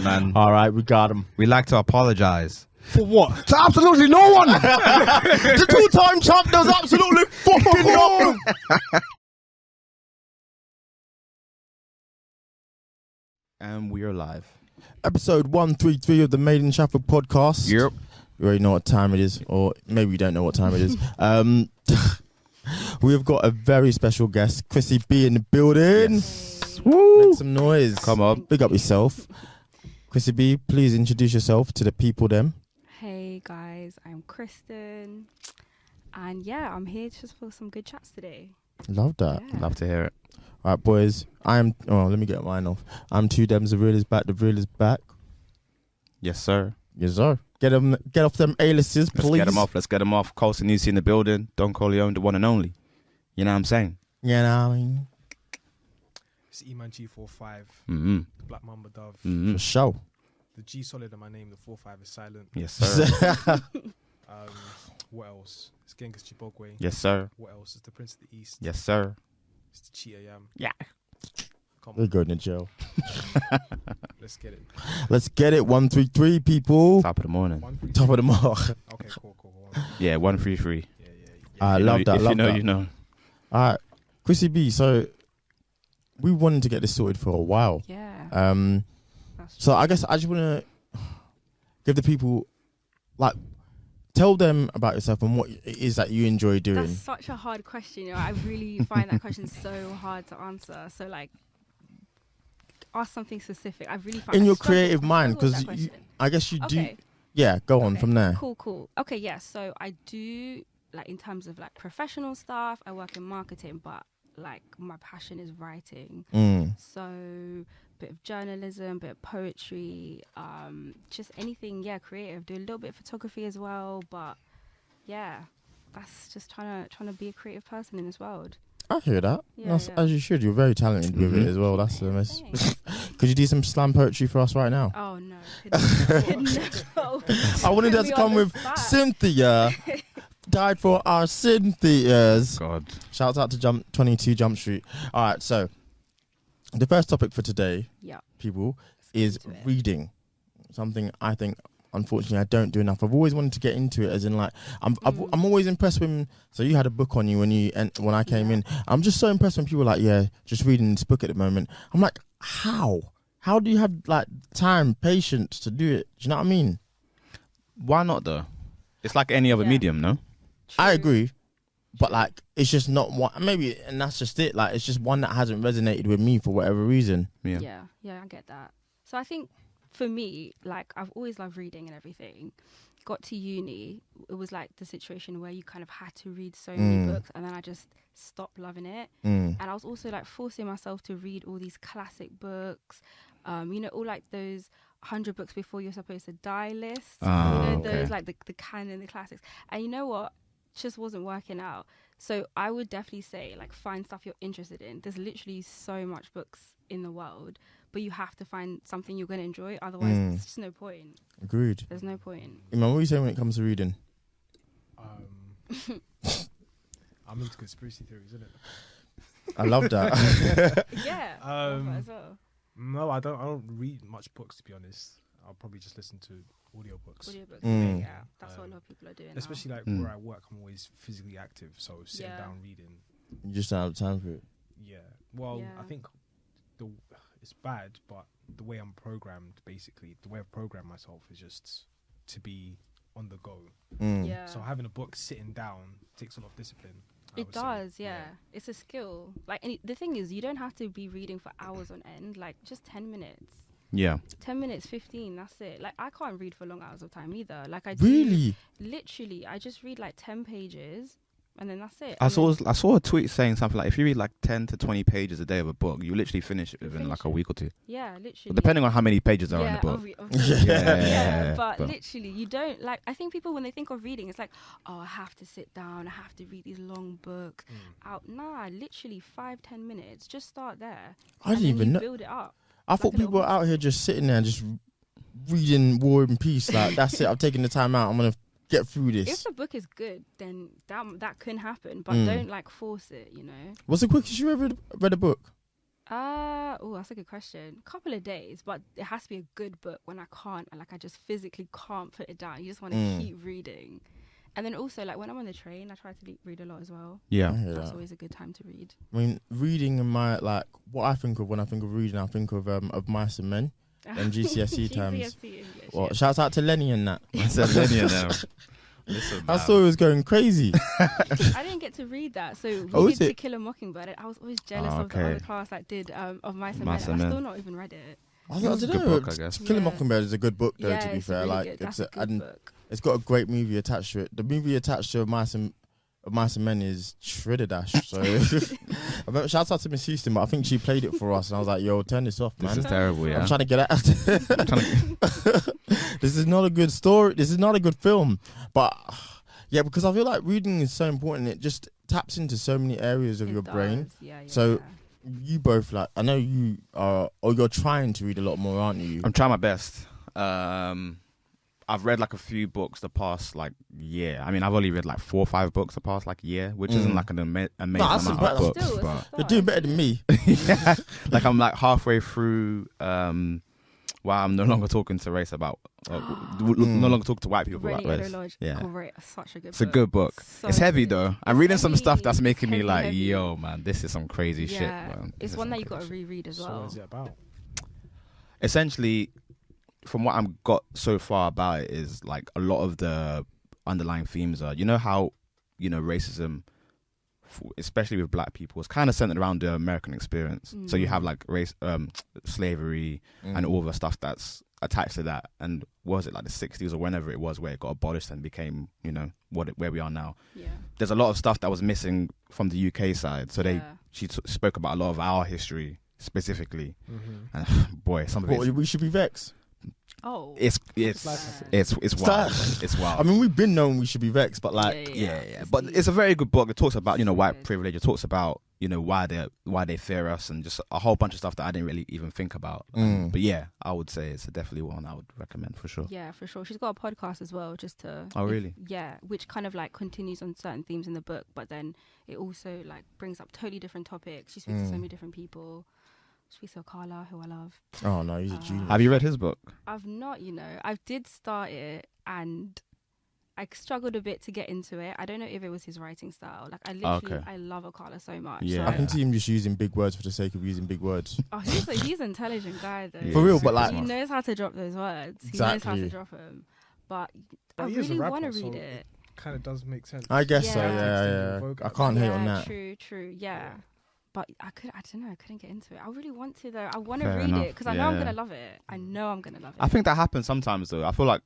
man. All right, we got him. We like to apologize. For what? To absolutely no one. The two-time champ does absolutely fucking nothing. And we are live. Episode 133 of the Made In Chafford podcast. Yep. You already know what time it is, or maybe you don't know what time it is. We've got a very special guest, Chrissy B, in the building. Yes. Woo! Make some noise. Come on. Big up yourself. Chrissy B, please introduce yourself to the people then. Hey guys, I'm Kristen. And yeah, I'm here just for some good chats today. Love that. Yeah. Love to hear it. All right, boys. Let me get mine off. I'm two Dems, the real is back, the real is back. Yes, sir. Yes, sir. Get off them A-listers, please. Let's get them off. Colson Newsy in the building. Don Corleone, the one and only. You know what I'm saying? You know what I mean? It's Eman G45, Mm-hmm. the Black Mamba Dove. Mm-hmm. For sure. The G solid in my name, the 45 is silent. Yes, sir. What else? It's Genghis Chibokwe. Yes, sir. What else? It's the Prince of the East. Yes, sir. It's the Cheetah Yam. Yeah. Come We're on, going to jail. let's get it. Let's get it. 133 people. Top of the morning. 1, 3, Top of the mark. Okay, cool. 1, 133. Yeah. I love that. If Love you know, that. you know. All right. Chrissy B, so we wanted to get this sorted for a while. Yeah. That's So I guess I just want to give the people, tell them about yourself and what it is that you enjoy doing. That's such a hard question. You know, I really find that question so hard to answer. So ask something specific. I really find In I your struggle- creative I mind, struggle with because that question. I guess you do. Okay. Yeah, go on Okay, from there. Cool. Okay, yeah. So I do in terms of professional stuff. I work in marketing, but my passion is writing. So bit of journalism, bit of poetry, just anything. Yeah, creative. Do a little bit of photography as well, but yeah, that's just trying to be a creative person in this world. I hear that. Yeah, That's yeah. as you should. You're very talented with it as well. That's the most. Thanks. Could you do some slam poetry for us right now? Oh no! No. I wanted her Put to me come on the with spot. Cynthia. Died for our Cynthias. God. Shouts out to 22 Jump Street. All right, so the first topic for today, Yeah. people, Let's get is into it. reading. Something I think, unfortunately, I don't do enough. I've always wanted to get into it, as in I'm always impressed when. So you had a book on you when I came in. I'm just so impressed when people are like, yeah, just reading this book at the moment. I'm like, how? How do you have time, patience to do it? Do you know what I mean? Why not, though? It's like any other Yeah. medium, no? I True. agree. But it's just not one. Maybe, and that's just it. It's just one that hasn't resonated with me for whatever reason. Yeah. Yeah, I get that. So I think for me, I've always loved reading and everything. Got to uni, it was the situation where you kind of had to read so many books, and then I just stopped loving it. And I was also forcing myself to read all these classic books, all those 100 books before you're supposed to die lists. Oh, Those okay. the canon, the classics. And you know what? Just wasn't working out. So I would definitely say find stuff you're interested in. There's literally so much books in the world, but you have to find something you're going to enjoy. Otherwise, there's just no point. Agreed. There's no point. Eman, what do you say when it comes to reading? I'm into conspiracy theories, isn't it? I love that. Yeah. Um, love that as well. No, I don't read much books, to be honest. I'll probably just listen to audiobooks. Audiobooks. Yeah, that's what a lot of people are doing. Especially now. where I work, I'm always physically active, so sitting Yeah. down reading. You just don't have time for it. Yeah. Well, Yeah. I think it's bad, but the way I'm programmed, basically, the way I've programmed myself is just to be on the go. Now. Yeah. So having a book sitting down takes a lot of discipline. I It would say. does, yeah. It's a skill. And the thing is, you don't have to be reading for hours on end. Just 10 minutes. Yeah. 10 minutes, 15, that's it. I can't read for long hours of time either. I do, Really? literally, I just read 10 pages and then that's it. I And then saw a tweet saying something if you read 10 to 20 pages a day of a book, you literally finish it within Finish a it. week or two. Yeah, literally. But depending on how many pages are in the book. obviously. Yeah, But but- literally, you don't I think people, when they think of reading, it's oh, I have to sit down, I have to read these long books out. Nah, literally 5-10 minutes. Just start there. I didn't and then even you know. build it up. I thought a little people were out here just sitting there and just reading War and Peace. That's it. I'm taking the time out. I'm going to get through If this. the book is good, then that can happen. But don't force it, What's the quickest you ever read a book? Oh, that's a good question. Couple of days, but it has to be a good book. When I can't, like, I just physically can't put it down. You just want to keep reading. And then also, like, when I'm on the train, I try to read a lot as well. Yeah. That's always a good time to read. I mean, reading in my, like, what I think of when I think of reading, I think of Mice and Men and GCSE terms. English, Well, shouts out to Lenny and that. I said Lenny now. Listen, I saw it was going crazy. I didn't get to read that. So we did To Kill a Mockingbird. I was always jealous of the other class that did of Mice and Men. I've still not even read it. I don't know. Good book, I guess. Killing Mockingbird is a good book, though. To be fair, really like good. That's a good book. It's got a great movie attached to it. The movie attached to Mice and Men is Shredderdash. So, shout out to Miss Houston, but I think she played it for us, and I was like, "Yo, turn this off, man. This is terrible." Yeah. I'm trying to get out. This is not a good story. This is not a good film. But yeah, because I feel like reading is so important. It just taps into so many areas of your brain. So. You both, like, I know you are, or you're trying to read a lot more, aren't you? I'm trying my best. I've read like a few books the past like year. I mean, I've only read like 4 or 5 books the past like year, which isn't like an amazing amount of books. But you're doing better than me. Yeah. Like I'm like halfway through. While I'm no longer talking to race about, no longer talking to white people about race. Yeah, great, such a good. It's a good book. So it's heavy though. I'm reading some stuff that's making me like, yo, man, this is some crazy shit. Man. It's one that you got to reread as well. So what is it about? Essentially, from what I've got so far about it, is like a lot of the underlying themes are, you know how, racism, especially with black people, is kind of centered around the American experience. So you have like race, slavery, and all the stuff that's attached to that. And was it like the 60s or whenever it was where it got abolished and became, where we are now? Yeah. There's a lot of stuff that was missing from the UK side. So she spoke about a lot of our history specifically. And boy, some of it. We should be vexed. Oh, it's wild. It's wild. I mean, we've been known we should be vexed, but like, yeah. But it's a very good book. It talks about white privilege. It talks about why they fear us, and just a whole bunch of stuff that I didn't really even think about. But yeah, I would say it's definitely one I would recommend for sure. Yeah, for sure. She's got a podcast as well, just to. Oh really? Yeah, which kind of like continues on certain themes in the book, but then it also like brings up totally different topics. She speaks to so many different people. Speaks to Carla, who I love. Oh no, he's a genius. Have you read his book? I've not, I did start it and I struggled a bit to get into it. I don't know if it was his writing style. Like I literally, I love Carla so much. Yeah, so I can see him just using big words for the sake of using big words. Oh, he's an intelligent guy though. Yeah, for real, but like he knows how to drop those words. Exactly. He knows how to drop them. But I really want to read it. Kind of does make sense. I guess so. Yeah. I can't hate on that. True. Yeah. But I don't know, I couldn't get into it. I really want to though. I want to read it because I know I'm going to love it. I think that happens sometimes though. I feel like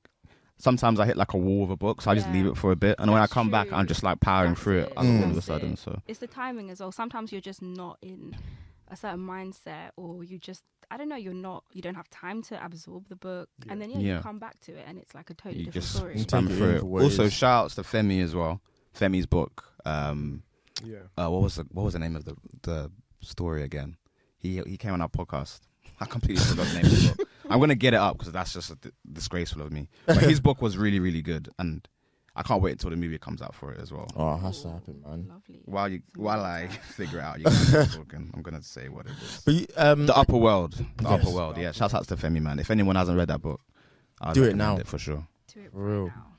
sometimes I hit like a wall with a book, so I just leave it for a bit. And when I come back, I'm just like powering through it all of a sudden. So it's the timing as well. Sometimes you're just not in a certain mindset, or you just, I don't know, you don't have time to absorb the book. And then you come back to it and it's like a totally different story. You just through it. Also, shout outs to Femi as well. Femi's book. What was the name of the story again? He came on our podcast. I completely forgot the name of the book. I'm gonna get it up because that's just disgraceful of me. But his book was really, really good, and I can't wait until the movie comes out for it as well. Oh, it has to happen, man. Lovely. While I figure it out, you guys are talking. I'm gonna say what it is. But The Upper World. Upper World. Yeah. Shout out to Femi, man. If anyone hasn't read that book, I'll do it now. For sure. Do it for real. now.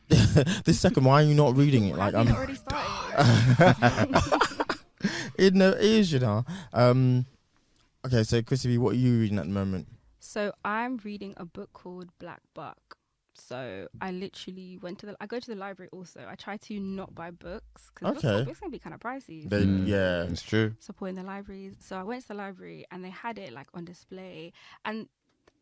This second, why are you not reading it? Like I'm already started. It is, Okay, so Chrissy, what are you reading at the moment? So I'm reading a book called Black Buck. So I literally I go to the library also. I try to not buy books because books can be kind of pricey. Yeah, it's true. Supporting the libraries. So I went to the library and they had it like on display. And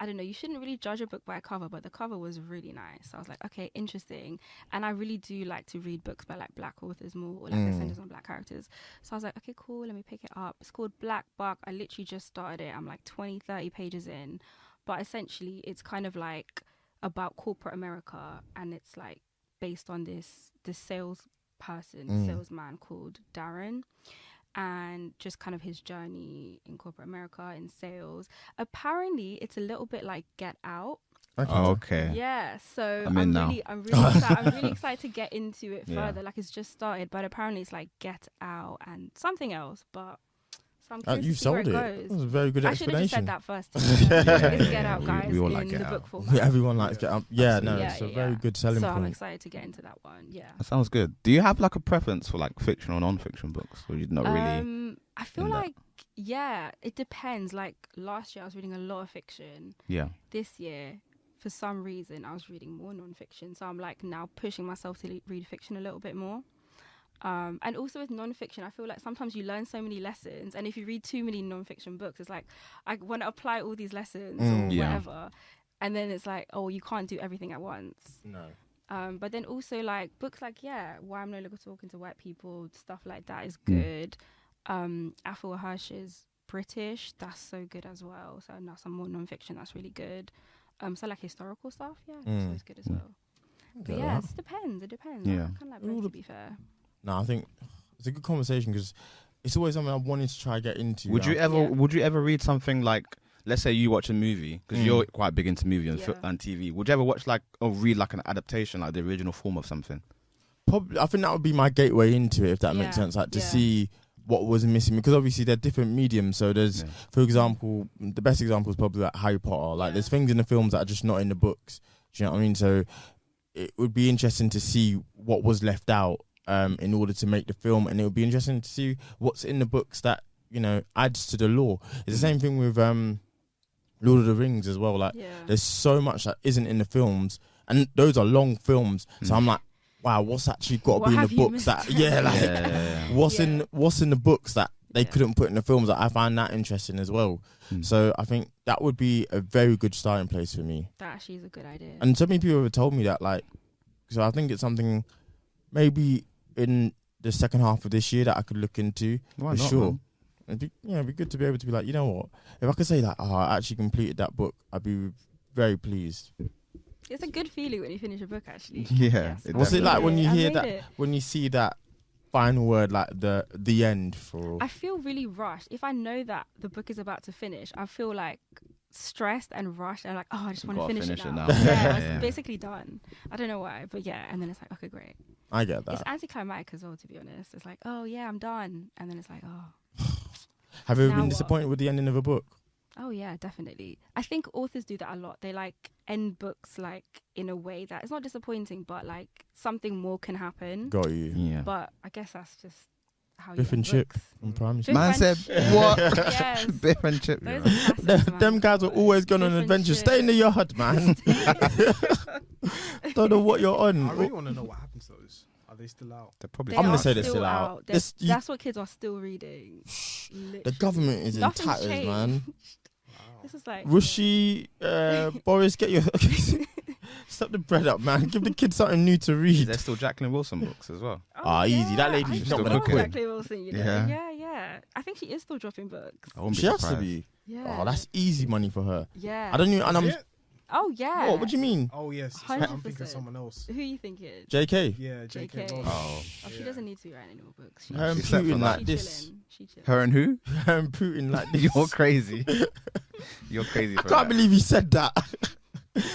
I don't know, you shouldn't really judge a book by a cover, but the cover was really nice. So I was like, okay, interesting. And I really do like to read books by like black authors more, or like the centers on black characters. So I was like, okay, cool, let me pick it up. It's called Black Buck. I literally just started it. I'm like 20-30 pages in. But essentially it's kind of like about corporate America, and it's like based on this salesman called Darren, and just kind of his journey in corporate America in sales. Apparently it's a little bit like Get Out. Okay. Yeah, so I'm really excited. I'm really excited to get into it further. Like it's just started, but apparently it's like Get Out and something else, but So I'm curious You to see where sold it. goes. That was a very good I should have just said explanation. that first. Yeah, It's Get Out, we guys, all in like Get the Out. book format. Everyone likes Get Out. Yeah, no, Yeah, it's a yeah, very yeah. good selling So I'm point. excited to get into that one. Yeah. That sounds good. Do you have like a preference for like fiction or non-fiction books, or you're not really? I feel in that? like it depends. Like last year, I was reading a lot of fiction. Yeah. This year, for some reason, I was reading more non-fiction. So I'm like now pushing myself to read fiction a little bit more. And also with non-fiction, I feel like sometimes you learn so many lessons, and if you read too many non-fiction books, it's like I want to apply all these lessons or Yeah. whatever, and then it's like, oh, you can't do everything at once. No. But then also like books like Why I'm No Longer Talking to White People, stuff like that is good. Afua Hirsch's British, that's so good as well. So now some more non-fiction that's really good. So like historical stuff, that's always good as well. But yeah, it depends. It depends. Yeah. I kind of like both, to be fair. No, I think it's a good conversation because it's always something I wanted to try to get into. Would you ever read something like, let's say you watch a movie, because you're quite big into movie and TV. Would you ever watch like or read like an adaptation, like the original form of something? Probably, I think that would be my gateway into it, if that makes sense. Like to see what was missing, because obviously they're different mediums. So there's, for example, the best example is probably like Harry Potter. Like there's things in the films that are just not in the books. Do you know what I mean? So it would be interesting to see what was left out in order to make the film, and it would be interesting to see what's in the books that, you know, adds to the lore. It's the same thing with Lord of the Rings as well. Like there's so much that isn't in the films, and those are long films. So I'm like, wow, what's actually got to be in the books that what's in the books that they couldn't put in the films? That I find that interesting as well. So I think that would be a very good starting place for me. That actually is a good idea. And so many people have told me that, like, so I think it's something maybe in the second half of this year that I could look into. Why for not, sure. man? It'd be good to be able to be like, you know what? If I could say like, oh, I actually completed that book, I'd be very pleased. It's a good feeling when you finish a book, actually. Yeah. Yes, What's it like when you hear that? it. When you see that final word, like the end for? I feel really rushed. If I know that the book is about to finish, I feel like stressed and rushed. And like, oh, I just want to finish it now. It's basically done. I don't know why, but yeah. And then it's like, okay, great. I get that. It's anticlimactic as well, to be honest. It's like, oh yeah, I'm done, and then it's like, oh. Have you ever Now been what? disappointed with the ending of a book? Oh yeah, definitely. I think authors do that a lot. They like end books like in a way that it's not disappointing, but like something more can happen. Got you. Yeah. But I guess that's just how Biff you and end Chip books. on Prime. Biff Man and said Chip. what? Yes. Biff and Chip. Those are classics, man. Them guys are always going on Biff and adventures. Chip. Stay in the yard, man. Don't know what you're on. I really want to know what happens to those. Are they still out? They're probably. They I'm gonna are say they're still out. That's what kids are still reading. The government is in Nothing's tatters, changed. man. This is like Rishi, Boris, get your stop the bread up, man. Give the kids something new to read. There's still Jacqueline Wilson books as well. Easy. That lady's I not still gonna love quit. Jacqueline Wilson, you know? Yeah. Yeah. I think she is still dropping books. I wouldn't be She has to surprised. be. Yeah. Oh, that's easy money for her. Yeah. I don't even. And I'm. Is it? Oh yeah. What do you mean? Oh yes, 100%. I'm thinking someone else. Who you think it is? JK. Yeah, J.K. JK. Rowling. Oh. Oh, she doesn't need to be writing any more books. Her and She's set for Putin that. like She this. chilling. She chilling. Her and who? Her and Putin like this. You're crazy. You're crazy. I For can't that. believe he said that.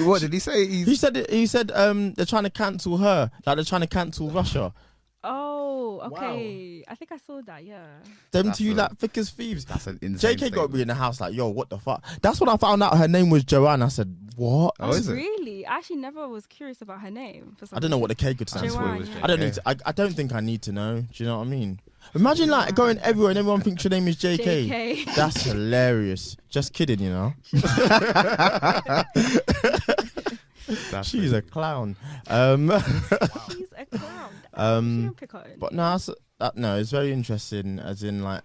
What did he say? He said it. He said they're trying to cancel her. Like they're trying to cancel Russia. Oh, okay. I think I saw that. Yeah. Them That's two a- like thick as thieves. That's an insane. JK got to be in the house like, yo, what the fuck? That's when I found out her name was Joanne. I said, what? Oh, is it? Really? I actually never was curious about her name. For some I don't know reason. what the K could stand Joanne, for. yeah. I don't need to. I don't think I need to know. Do you know what I mean? Imagine like going everywhere and everyone thinks your name is JK. JK. That's hilarious. Just kidding, you know. She's a clown. She's a clown. She don't pick her own But name. no, it's very interesting. As in, like,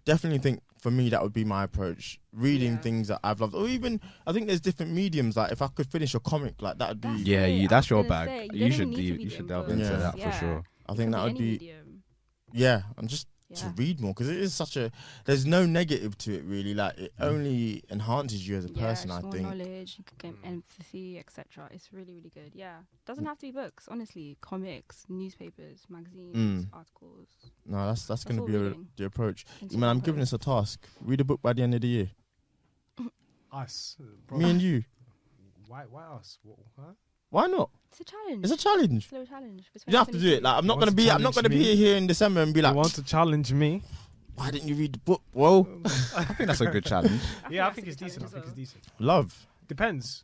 definitely think for me that would be my approach. Reading Yeah. things that I've loved, or even I think there's different mediums. Like, if I could finish a comic, like that would be. That's Yeah, it. you. I That's was your gonna bag. say, You don't even should. need to You be should in delve books. into Yeah. that for Yeah. sure. I It think could that would any be. medium. Yeah, and just to Yeah. read more, because it is such a. There's no negative to it really. Like, it only enhances you as a person. it's I more think. knowledge, you could get empathy, etc. It's really, really good. Yeah, doesn't have to be books. Honestly, comics, newspapers, magazines, articles. No, that's going to all be reading. the approach. Into Man, I'm the giving post. us a task. Read a book by the end of the year. Us. Me and you. Why us? What, huh? Why not? It's a challenge. It's a challenge. It's a little challenge. You don't have to do it. Like, I'm not want gonna to be. I'm not challenge gonna me? be here in December and be You like, want to challenge me? Why didn't you read the book? Well, I think that's a good challenge. Yeah, I think it's decent. I think it's decent. love. Depends.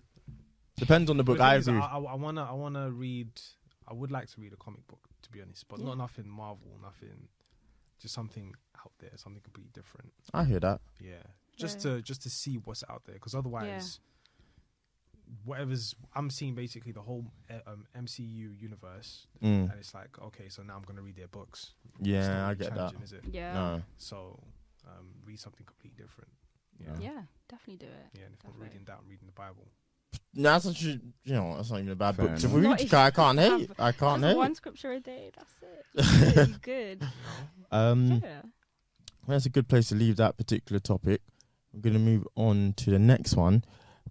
Depends on the book. But the I thing is, agree. I wanna read. I would like to read a comic book, to be honest, but not nothing Marvel, nothing. Just something out there, something completely different. I hear that. Yeah, just to see what's out there, because otherwise, whatever's I'm seeing basically the whole MCU universe, and it's like, okay, so now I'm gonna read their books. It's Yeah, not I really get that. challenging, is it? Yeah. No. So read something completely different. Yeah, definitely do it. Yeah, and if not reading that, I'm reading the Bible. No, that's actually, that's not even a bad Fair book to enough. read. Not if I you can't hate. have- I can't That's hate. one scripture a day. That's it. You're good. Yeah. That's a good place to leave that particular topic. I'm going to move on to the next one.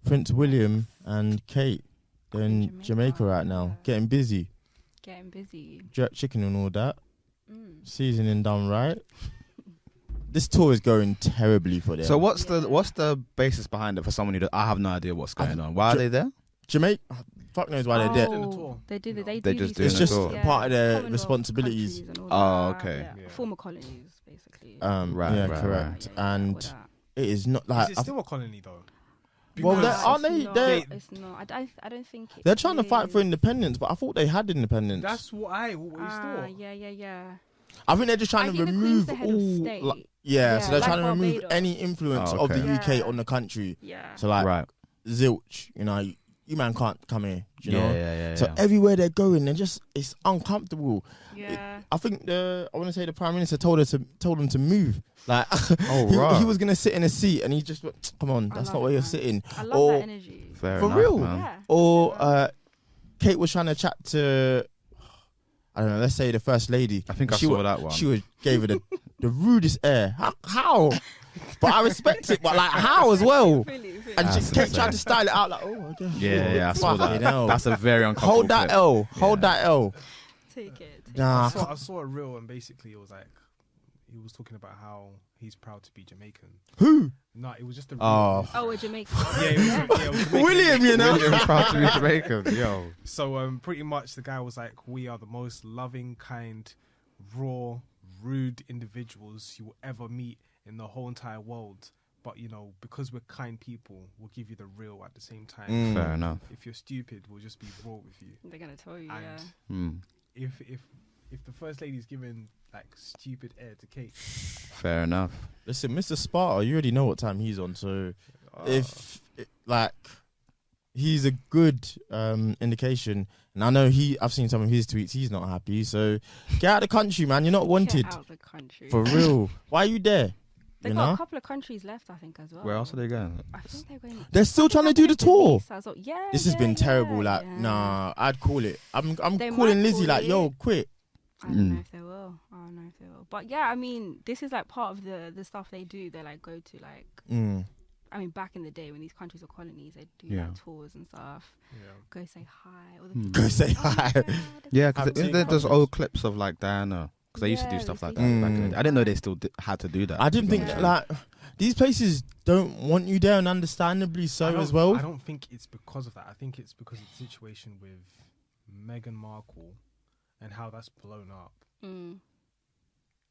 Prince William and Kate. They're in Jamaica right now, getting busy. Getting busy. Jerk chicken and all that. Seasoning done right. This tour is going terribly for them. So what's the basis behind it for someone who I have no idea what's going on? Why are they there? Jamaica? Fuck knows why they're there. Doing the tour. They do. They They're do just these doing It's the just tour. part of their Commonwealth responsibilities. countries and all Oh, that. okay. Yeah. Yeah. Former colonies, basically. Right, Correct. Yeah, And all that. it is not Is like. it still a colony though? Well, Because- aren't they? It's not, They're, it's not. I don't think it they're trying to fight for is. independence, but I thought they had independence. That's what you thought. Yeah. I think they're just trying I to think the remove Queen's the head of all. state. So Yeah, they're like trying to remove Barbados. any influence Oh, of the okay. UK Yeah. on the country. Yeah. So like Right. zilch, you man can't come here. Do you know? Yeah. So everywhere they're going, it's uncomfortable. Yeah. I think I want to say the Prime Minister told them to move. Like, Oh, he right. was gonna sit in a seat, and he just went, "Come on, I that's love not where it, you're man. sitting." I love Or- that energy. Fair For enough, real? man. Yeah. Or Kate was trying to chat to, I don't know, let's say the First Lady. I think I She saw wa- that one. She gave her the rudest air. How? But I respect it. But like, how as well? Really. And That's Kate insane. tried to style it out like, oh, okay. Yeah, I saw that. Fucking hell. That's a very uncomfortable Hold that clip. L. Hold Yeah. that L. Take it. Nah. I saw a reel, and basically it was like he was talking about how he's proud to be Jamaican. Who? No, it was just a reel. Oh. Oh, we're Jamaican. Yeah, it was Jamaican. William, you know. William proud to be Jamaican. Yo. So pretty much the guy was like, we are the most loving, kind, raw, rude individuals you will ever meet in the whole entire world. But because we're kind people, we'll give you the real at the same time. Fair enough. If you're stupid, we'll just be raw with you. They're gonna tell you. And Mm. if the First Lady's giving like stupid air to Kate, Fair enough. Listen, Mr. Sparta, you already know what time he's on. So if he's a good indication, and I know I've seen some of his tweets. He's not happy. So get out of the country, man. You're not wanted. Get out the country. For real. Why are you there? They've got a couple of countries left, I think, as well. Where else are they going? I think they're going. They're still trying to do the tour. Yeah. This has been yeah, terrible. Like, yeah. nah, I'd call it. I'm They calling might Lizzie call like, it. yo, quit. I don't know if they will. But yeah, I mean, this is like part of the stuff they do. They like go to like. I mean, back in the day when these countries were colonies, they do Yeah. like tours and stuff. Go say hi. Or the Hmm. Go say "Oh my hi." God, Yeah, Have because to- there's old clips of like Diana. Because they used to do Yeah, stuff they like used that to back in the do day. I didn't know they still had to do that. I didn't think Yeah. like these places don't want you there, and understandably so as well. I don't think it's because of that. I think it's because of the situation with Meghan Markle and how that's blown up. Mm.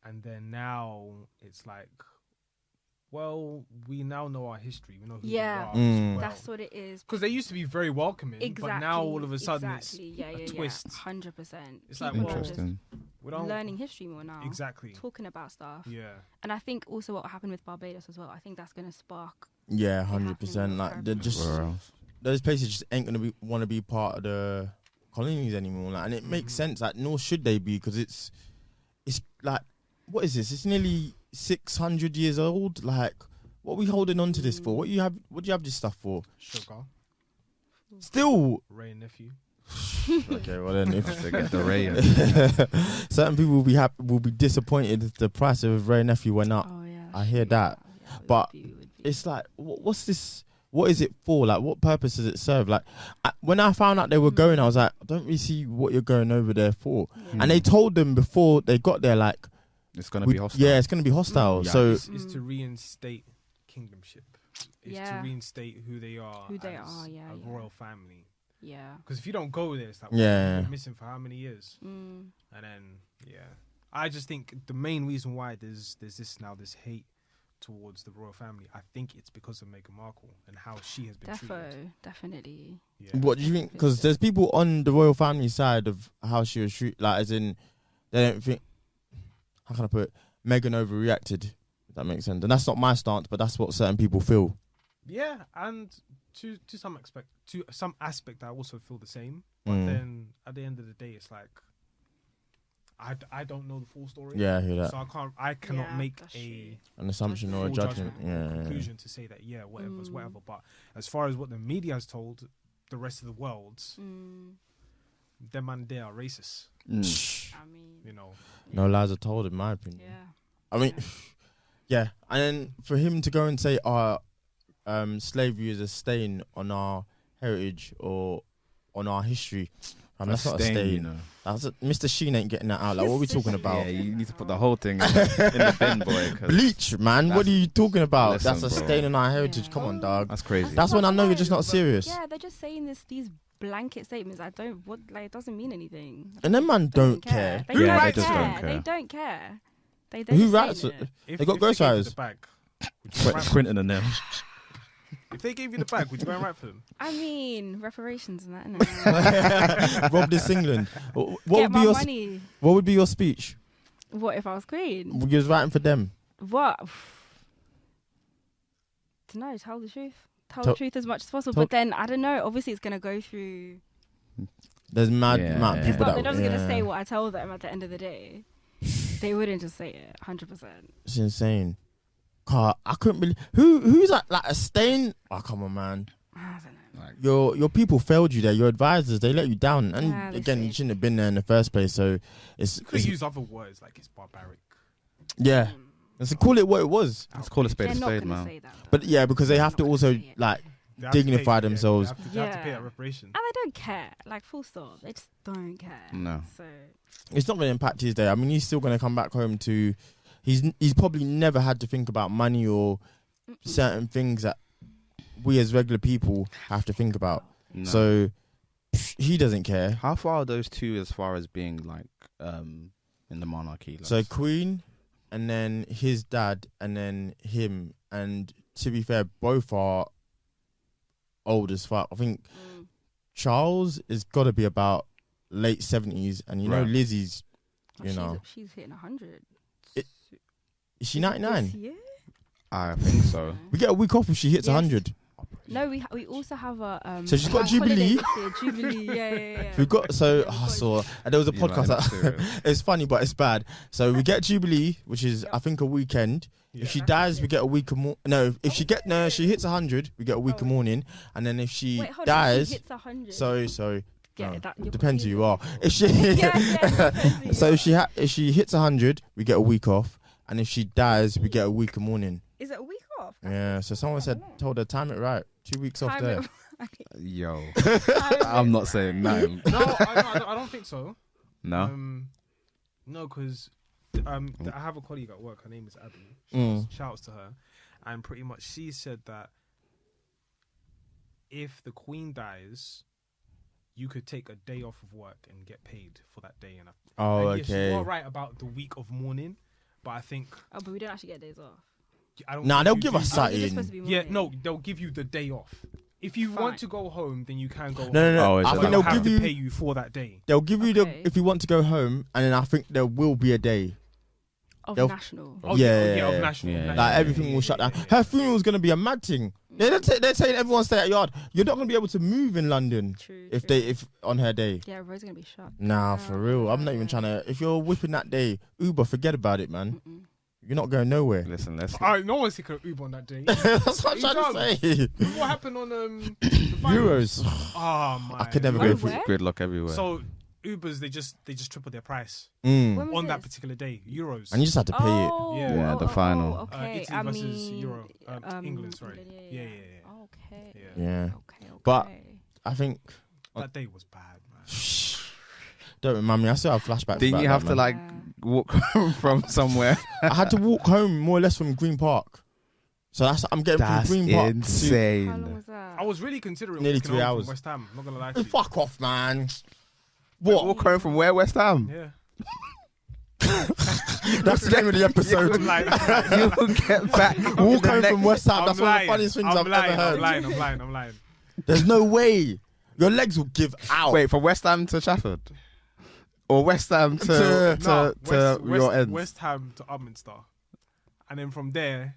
And then now it's like, well, we now know our history. We know who Yeah. we are as well. That's what it is. Because they used to be very welcoming, Exactly. but now all of a sudden exactly. it's yeah, a twist. 100%. It's like, People well, are just Interesting. We don't learning history more now. exactly. Talking about stuff. Yeah, And I think also what happened with Barbados as well. I think that's going to spark. Yeah, happening 100%. in Like they're Caribbean. just Wow. those places just ain't gonna want to be part of the colonies anymore. Like, and it makes sense. Like, nor should they be, because it's like, what is this? It's nearly 600 years old. Like, what are we holding on to this for? What do you have this stuff for? sugar, Still. Ray and nephew. Okay, well then, if To get the Ray. certain people will be disappointed if the price of Ray Nephew went up. Oh, yeah. I hear shoot, that. yeah, it would But be. It's like, what's this? What is it for? Like, what purpose does it serve? Like, when I found out they were going, I was like, I don't really see what you're going over there for. Yeah. And they told them before they got there, like, It's gonna be hostile. yeah, it's going to be hostile. Mm. So It's to reinstate kingdomship. It's to Yeah. reinstate who they are. Who they as are, yeah, a yeah. royal family. Yeah. Because if you don't go there, it's like, Yeah. you've been missing for how many years? Mm. And then, yeah. I just think the main reason why there's this hate towards the royal family, I think it's because of Meghan Markle and how she has been treated. Definitely. Yeah. What do you think? Because there's people on the royal family side of how she was treated, like as in they don't think. How can I put it? Meghan overreacted. If that makes sense, and that's not my stance, but that's what certain people feel. Yeah, and to some aspect, I also feel the same. But then at the end of the day, it's like I don't know the full story. Yeah, I hear that. So I cannot make An assumption or a full judgment. or conclusion to say that whatever's whatever. But as far as what the media has told the rest of the world, them and they are racist. I mean, You know, no lies are told, in my opinion. yeah. I mean, yeah, and then for him to go and say our slavery is a stain on our heritage or on our history, that's not a stain. You know. That's Mr. Sheen ain't getting that out. Like, what are we talking about? Yeah, you need to put the whole thing in the bin, boy. 'Cause Bleach, man. What are you talking about? Listen, That's a bro. stain on our heritage. Yeah. Come on, dog. that's crazy. That's when I know you're just not But serious. Yeah, they're just saying these blanket statements. It doesn't mean anything. And them man don't care. They Who don't writes care. don't care? They don't care. They Who just writes saying it? it. They got if they gave you ghostwriters. the bag, would you go and write for them? Quentin and them. If they gave you the bag, would you go and write for them? I mean, reparations and that, innit? Rob this England. What Get would be my your money. What would be your speech? What if I was queen? You was writing for them. What? No, tell the truth. Tell Tell- the truth as much as possible. tell- But then, I don't know, obviously it's going to go through... There's mad Yeah, amount of yeah. people Well, that. they're just going to say what I tell them at the end of the day. They wouldn't just say it, 100%. It's insane. God, I couldn't believe who's like a stain. Oh, come on, man. I don't know. Your people failed you there. Your advisors, they let you down. And Yeah, they again, you did. shouldn't have been there in the first place. So You could use other words like it's barbaric. yeah. Let's call it what it was. Let's call a spade They're a not spade, going to man. say that. Though. But yeah, because they have to They're not also gonna say it. like They have to dignify pay- themselves. They have to pay Yeah. that reparation. And they don't care. Like, full stop. They just don't care. No. So, It's not going to impact his day. I mean, he's still going to come back home to. He's probably never had to think about money or certain things that we as regular people have to think about. No. So he doesn't care. How far are those two as far as being like in the monarchy? Like, So Queen, and then his dad, and then him. And to be fair, both are old as fuck. I think Charles is got to be about late 70s, and you know Right. Lizzie's. You she's, know, she's hitting 100. is she 99? This year? I think so. We get a week off if she hits Yes. 100. No, we also have a So she's got bank holiday Jubilee? next year. Jubilee, yeah. We got so Yeah, I saw and there was a You podcast. man, that's serious. It's funny, but it's bad. So we get Jubilee, which is I think a weekend. Yeah. If she dies, we get a week of no. If she she hits 100, we get a week of mourning, and then if she Wait, hold on. dies, She hits 100. sorry. Get No, that, you're depends who you are. confusing If she, Yeah, yeah, so if she hits 100, we get a week off, and if she dies, we get a week of mourning. Is it a week off? Yeah. So someone told her time it right. 2 weeks off Time there. it right. Yo, Time I'm it not saying nothing. No, I don't think so. No. No, because I have a colleague at work. Her name is Abby. Shouts to her, and pretty much she said that if the Queen dies, you could take a day off of work and get paid for that day. And Oh, and yes, okay. you are right about the week of mourning, but I think Oh, but we don't actually get days off. I don't. Nah, think they'll you give do us that. something. You're supposed to be Yeah, morning. no, they'll give you the day off. If you Fine. want to go home, then you can go. No, home. no. Oh, is I it think like they'll have give to you. pay you for that day. They'll give you Okay. the if you want to go home, and then I think there will be a day. Of they'll- national. Oh, Yeah. of national. Yeah. national. Like everything will shut down. yeah. Her funeral's gonna be a mad thing. They're saying everyone stay at yard. You're not gonna be able to move in London True. if on her day. Yeah, roads gonna be shut. Nah, for real. I'm not even trying to. If you're whipping that day, Uber, forget about it, man. You're not going nowhere. Listen, let's. No one's taking an Uber on that day. That's what I'm trying to say. Remember what happened on the finals? Euros. Oh my! I could never Oh, go through. where? Gridlock everywhere. So Ubers they just tripled their price When Mm. was on that this? particular day. Euros. And you just had to pay it. Oh, Yeah. Yeah, the final. Okay, Italy I versus mean, Euro. England, sorry. Yeah. Okay. Yeah. Yeah. Okay. But- I think. That day was bad, man. Don't remind me. I still have flashbacks. Didn't about you that, have to man. like walk home from somewhere? I had to walk home more or less from Green Park. So I'm getting That's from Green Park how long insane. was that? I was really considering Nearly walking 3 home hours. from West Ham. I'm not gonna lie to to. you. Fuck off, man. What? Walk home from where? West Ham. Yeah. That's the name of the episode. You'll get back. Walk home from West Ham. I'm That's one of the lying. funniest things I've ever heard. I'm lying. There's no way. Your legs will give out. Wait, from West Ham to Chafford? Or West Ham to your ends? West Ham to Upminster. And then from there,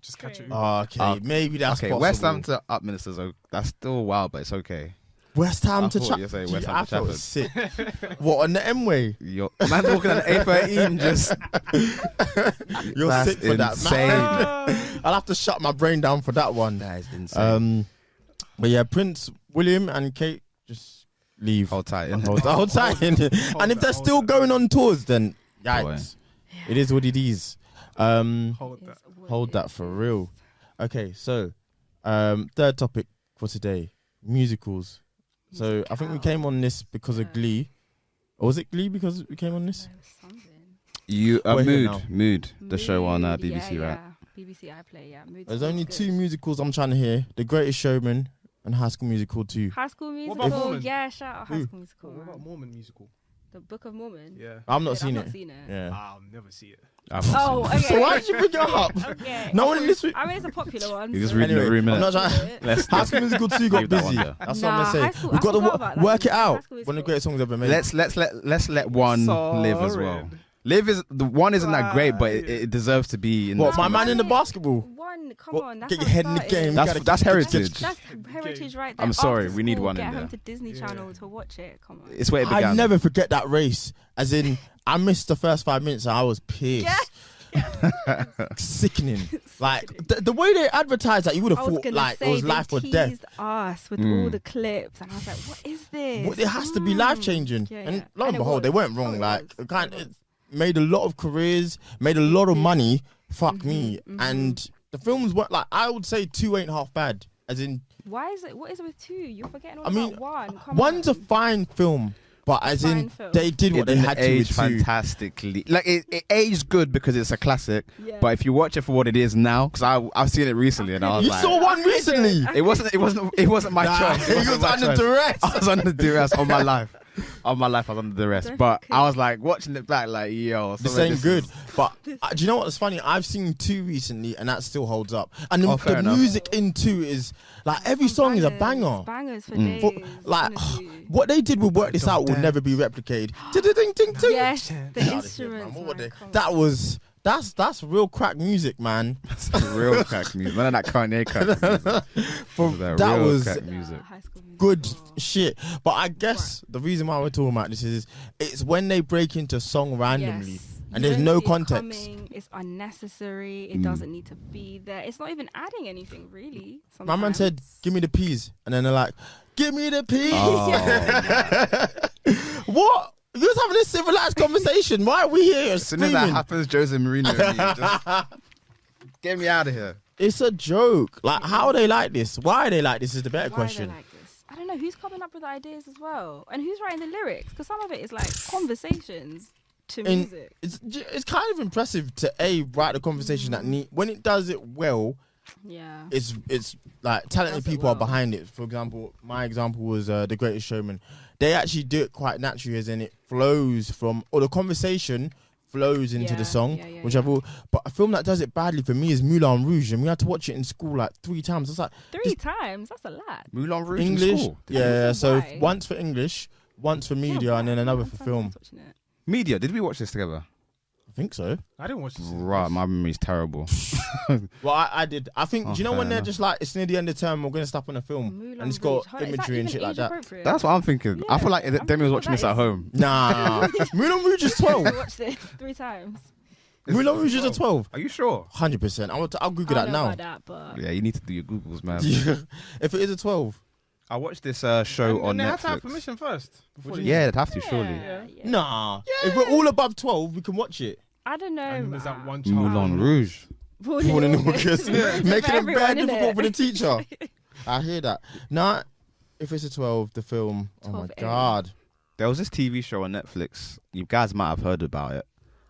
just catch it. Oh, okay, maybe that's okay. possible. West Ham to Upminster, that's still wild, but it's okay. West Ham I to thought you were saying West Ham I to felt Chafford. sick. What, on the M-way? Man's walking on the A13 just... You're That's sick for insane. that, man. I'll have to shut my brain down for that one. That is insane. But yeah, Prince William and Kate just leave. Hold tight. innit? Hold tight. And if they're still going on tours, then yikes. It is what it is. Hold that for real. Okay, so third topic for today, musicals. So I think we came on this because of Glee. Or was it Glee because we came on this? You We're here now. Mood, the show on BBC, right? BBC iPlayer, yeah. Mood There's Swings only good. 2 musicals I'm trying to hear: The Greatest Showman and High School Musical 2. High School What about Musical, Mormon? yeah, shout out High School Musical. What about man. Mormon musical? The Book of Mormon. Yeah. I've not I've seen not it. seen it. Yeah. I'll never see it. Oh, okay. So why did you bring it up? Okay. No one in this week. I mean, it's a popular one. You just so- reading the room, I'm innit? not trying. Let's High School Musical 2 got Leave that busy. one there. That's Nah, what I'm High gonna School- say. We've got I to forgot about that work it one. out. High School One of the Musical. greatest songs ever made. let's let one live as well. Live is the one isn't that great, but it deserves to be in. What, the my team. man in the basketball? One, come What, on. That's get your how head it in the started. game. That's heritage. That's heritage right there. I'm sorry, After we need school, one in get there. home to Disney Channel to watch it. Come on. It's where it I began. never forget that race. As in, I missed the first 5 minutes and I was pissed. Sickening. Like, the way they advertised that, you would have I was thought, gonna like, say, it was they life or death. teased us with all the clips, and I was like, "What is this? Well, it has to be life changing. Yeah, and yeah. lo and And it behold, they was. weren't wrong. Oh, it Like, was. it made a lot of careers, made a lot of money. Fuck Mm-hmm, me. And the films were, like, I would say 2 ain't half bad. As in, Why is it? What is it with 2? You're forgetting all I mean, about 1. Come one's a on. fine film, but as Fine in, film. they did what It they didn't had to age with 2. fantastically. Like it aged good because it's a classic. Yeah. But if you watch it for what it is now, because I've seen it recently and I was You like, saw one recently. it wasn't my Nah, choice. he was under duress. I was under duress on my life. On my life, I was under duress. That's But okay. I was like watching it back, like yo, This some of ain't good. is- But do you know what's funny? I've seen 2 recently, and that still holds up. And Oh, the fair enough. music in 2 is like every song is a banger. Bangers for Mm. days. Like honestly. what they did with "Work This Out" will never be replicated. Ding, ding, ding. Yes, the Get outta here, instruments. man. What were man, they- come That on. was that's real crack music, man. real crack music. None of that Kanye crack music. That real was crack music. High School Musical. good shit. But I guess the reason why we're talking about this is it's when they break into song randomly. Yes. And You there's don't no see it context. coming, it's unnecessary. It doesn't need to be there. It's not even adding anything, really. My man said, sometimes. "Give me the peas," and then they're like, "Give me the peas." Oh. What? You was having a civilized conversation. Why are we here As soon as screaming? that happens, Jose Mourinho, and me, just get me out of here. It's a joke. Like, how are they like this? Why are they like this is the better Why are they question. like this? I don't know who's coming up with the ideas as well, and who's writing the lyrics, because some of it is like conversations to And music. it's kind of impressive to write the conversation that when it does it well. Yeah. It's like talented Does it people are well. behind it. For example, my example was The Greatest Showman. They actually do it quite naturally, as in it flows from, or the conversation flows into Yeah, the song, yeah, yeah, which yeah. but a film that does it badly for me is Moulin Rouge, and we had to watch it in school like 3 times. It's like 3 times? That's a lot. Moulin Rouge in English, school. yeah. So Why? once for English, once for media, and then another for film. Media. Did we watch this together? I think so. I didn't watch this. Right, my memory's terrible. Well, I did. I think. Oh, Do you know fair when they're enough. just like, it's near the end of the term, we're gonna stop on a film, Moulin and it's Rouge. got Hold on, is that imagery and even shit like age that. appropriate? That's what I'm thinking. I feel like Yeah, Demi was I'm watching this sure at that home. Nah, Moulin Rouge is 12. I watched this 3 times. Moulin Rouge is a 12. Are you sure? 100%. I'll Google I that don't know now. about that, but Yeah, you need to do your Googles, man. If it is a 12, I watched this show on And they have to have Netflix. permission first. before you- Yeah, they'd have to, surely. yeah. nah. If we're all above 12, we can watch it. I don't know. And there's that one child. Moulin Rouge. Born in August, making it everyone, very innit? difficult for the teacher. I hear that. Nah, if it's a 12, the film. Oh my 12 A. god. There was this TV show on Netflix. You guys might have heard about it.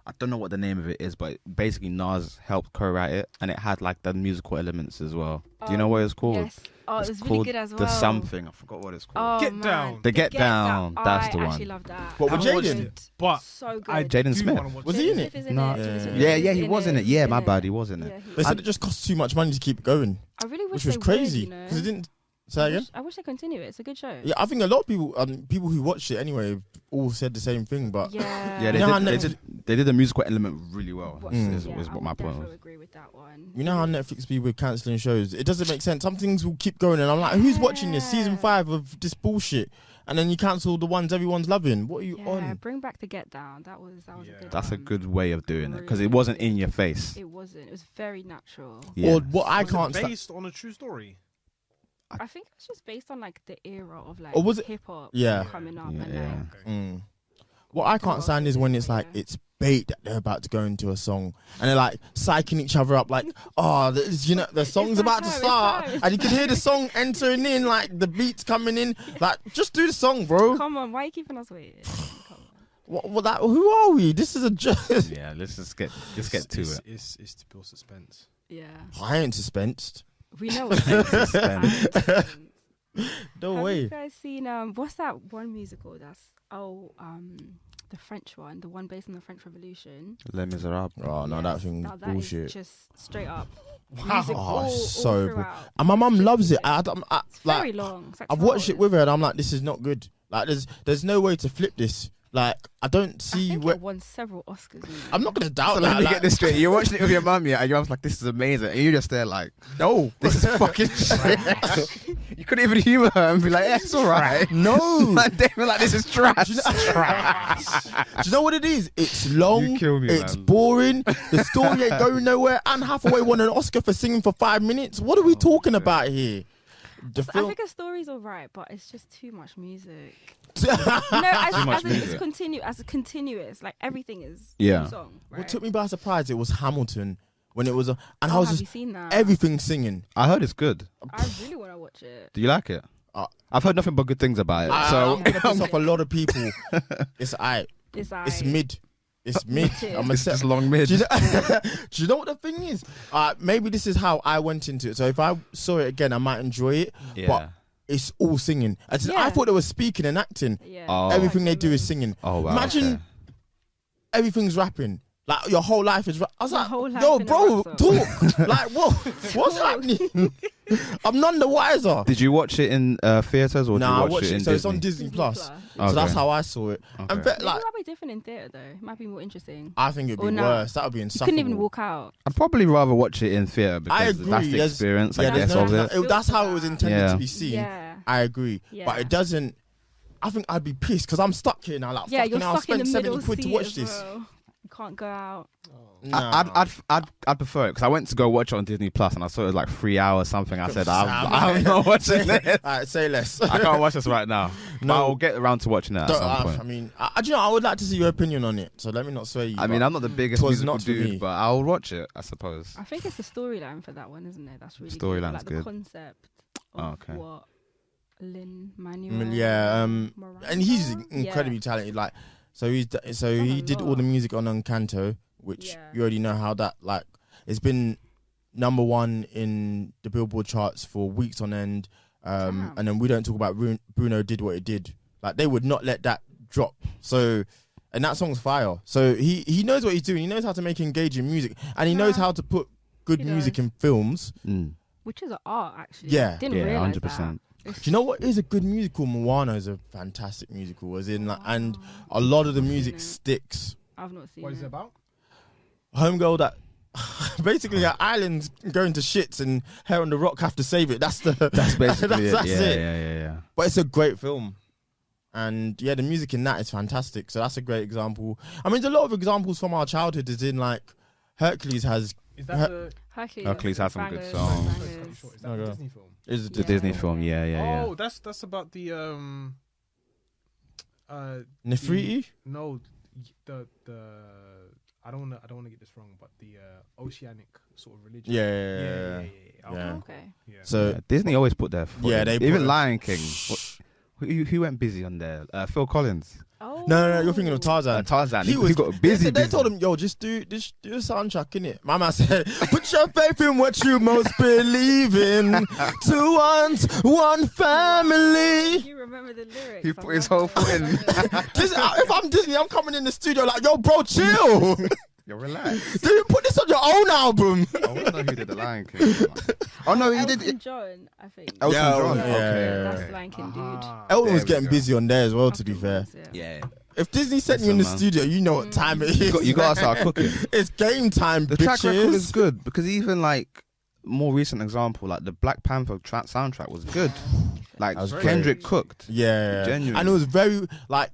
I don't know what the name of it is, but basically Nas helped co-write it, and it had like the musical elements as well. Do you know what it's called? Yes. Oh, It's it was really called good as well. The Something. I forgot what it's called. Oh, Get man. Down. The Get Down. That's the I one. actually love that. What, with I haven't watched Jaden? it, but So good. I Jaden do Smith. wanna watch Was it. he in Jaden it? Smith is in No. it. Jaden Smith Yeah, is he in was in it. He's Yeah, in my it. bad. He was in it. Yeah, he They was. said it just costs too much money to keep going, I really wish which was they crazy would, you know? because it didn't. Say that again? I wish they continue it. It's a good show. Yeah, I think a lot of people who watched it anyway, all said the same thing. But Yeah. Yeah, You know how they did the musical element really well. What- Is yeah, what I my would point definitely was. agree with that one. you know how Netflix be with cancelling shows. It doesn't make sense. Some things will keep going, and I'm like, who's watching this season 5 of this bullshit? And then you cancel the ones everyone's loving. What are you Yeah, on? bring back the Get Down. That was a Yeah. good That's a one. good way of doing it because it Really wasn't good. in your face. It wasn't. It was very natural. Yeah. Or what I Was it can't stand. based on a true story. I think it's just based on like the era of like Or was it- hip hop Yeah. coming up Yeah, and yeah. like Mm. What I can't stand is when it's like Yeah. it's bait that they're about to go into a song and they're like psyching each other up like, oh, you know, the song's that about to time, it's start time. and you can hear the song entering in, like the beats coming in. Like, just do the song, bro. Come on, why are you keeping us waiting? Come on. What who are we? This is a joke. Yeah, let's get to it. It's to build suspense. Yeah. I ain't suspensed. We know what it is. No Have way. you guys seen what's that one musical that's the French one, the one based on the French Revolution? Les Miserables. Oh no, Yes, that thing that bullshit. is just straight up. Wow. Music Oh, all so bull- throughout. And my mum It's loves it. just- it's very Like, long. It's like I've 12 watched it hours. with her and I'm like, this is not good. Like, there's no way to flip this. Like, I don't I see think where. it won several Oscars. You know? I'm not gonna doubt So that. let me like, get this straight. You're watching it with your mum, yeah, and your mum's like, "This is amazing," and you're just there like, No, "This is fucking shit." You couldn't even humour her and be like, "Yeah, it's all right." no. Like, they were like, "This is trash." Do you know what it is? It's long. You kill me, It's man. boring. The story ain't going nowhere. Anne Hathaway won an Oscar for singing for 5 minutes. What are we talking about here? The I film. think the story's alright, but it's just too much music. Too much as in it's music. continuous. Like everything is Yeah. one song. Right? What took me by surprise? It was Hamilton when it was and I Oh, was have just you seen that? everything singing. I heard it's good. I really want to watch it. Do you like it? Uh, I've heard nothing but good things about it. I'm So gonna piss off a lot of people. It's aight. It's like It's mid. It's mid. too. I'm a it's just long mid. Do you, know, do you know what the thing is? Maybe this is how I went into it. So if I saw it again, I might enjoy it. Yeah. But it's all singing. I Yeah. thought they were speaking and acting. Yeah. Oh. Everything they Like do is famous. singing. Oh wow. Imagine okay. everything's rapping. Like your whole life is. I was Your like, whole life yo, in a bro, rap song." talk. Like, what's happening? I'm none the wiser. Did you watch it in theaters or did Nah, I you watch watched it in it. So it's on Disney? Disney Plus. Okay. So that's how I saw it. Okay. And Maybe like, it might be different in theatre though. It might be more interesting. I think it'd Or be not. worse. That would be You insufferable. couldn't even walk out. I'd probably rather watch it in theater because I agree. that's the There's- experience, I Yeah, guess, there's of no- it. that's how it was intended Yeah. to be seen. Yeah. I agree. But Yeah. it doesn't. I think I'd be pissed because I'm stuck here now. Like, Yeah, fucking you're hell, I stuck in the spent middle 70 quid to seat watch as this. well. You can't go out. Nah. I'd prefer it because I went to go watch it on Disney Plus and I saw it was like 3 hours something. I said I'm Sam. not watching this. Alright, say less. I can't watch this right now. No. No, I'll get around to watching it at some point. I mean, do you know, I would like to see your opinion on it. So let me not sway you. I mean, but I'm not the biggest was musical not for me. dude, but I'll watch it, I suppose. I think it's the storyline for that one, isn't it? That's really Storyline's like good. the concept of Oh, okay. what Lin Manuel. yeah, Miranda? and he's Yeah. incredibly talented. Like, so he Done a did all lot. the music on Encanto, which Yeah. you already know how that like it's been #1 in the Billboard charts for weeks on end. Damn. And then we don't talk about Bruno did what it did. Like they would not let that drop. So, and that song's fire. So he knows what he's doing. He knows how to make engaging music, and he knows Nah. how to put good He music does. in films. Which is an art, actually. Yeah. Didn't Yeah, realize 100%. that. Do you know what is a good musical? Moana is a fantastic musical, as in like, and a lot of the I've music seen it. sticks. I've not seen What is it about? Homegirl that basically her island's going to shits and her and the Rock have to save it. That's the That's basically that's it. it. Yeah. But it's a great film. And yeah, the music in that is fantastic. So that's a great example. I mean, there's a lot of examples from our childhood. As in, like Hercules has Is that Her- the Hercules has some good bangers, songs. bangers. is that Okay. a Disney film? is The Yeah. Disney film, yeah. Oh, that's about the Nefertiti. no the I don't want to get this wrong, but the oceanic sort of religion. Yeah. Okay. Yeah. Okay. Yeah. So Yeah, Disney always put their foot Yeah, in. they put even a- Lion King. Who went busy on there? Phil Collins. Oh. No, you're thinking of Tarzan. Tarzan. He was got busy. They told him, yo, just do a soundtrack, innit? My man said, put your faith in what you most believe in. 2 ones, 1 family. You remember the lyrics? He put his whole foot in. If I'm Disney, I'm coming in the studio like, yo, bro, chill. Yo, relax. Did you put this on your own album? I want to know who did the Lion King. Oh no, he Elton did. John, I think. Elton John. Yeah. Okay. That's the Lion King dude. Elton was There we getting go. busy on there as well, to be fair. Afterwards, yeah. Yeah. If Disney sent you in the Listen, man. studio, you know what time it is. You gotta start cooking. It's game time, The bitches. track record is good because even like more recent example, like the Black Panther soundtrack was good. Like That was Kendrick cooked. Yeah. Genuinely. And it was very, like,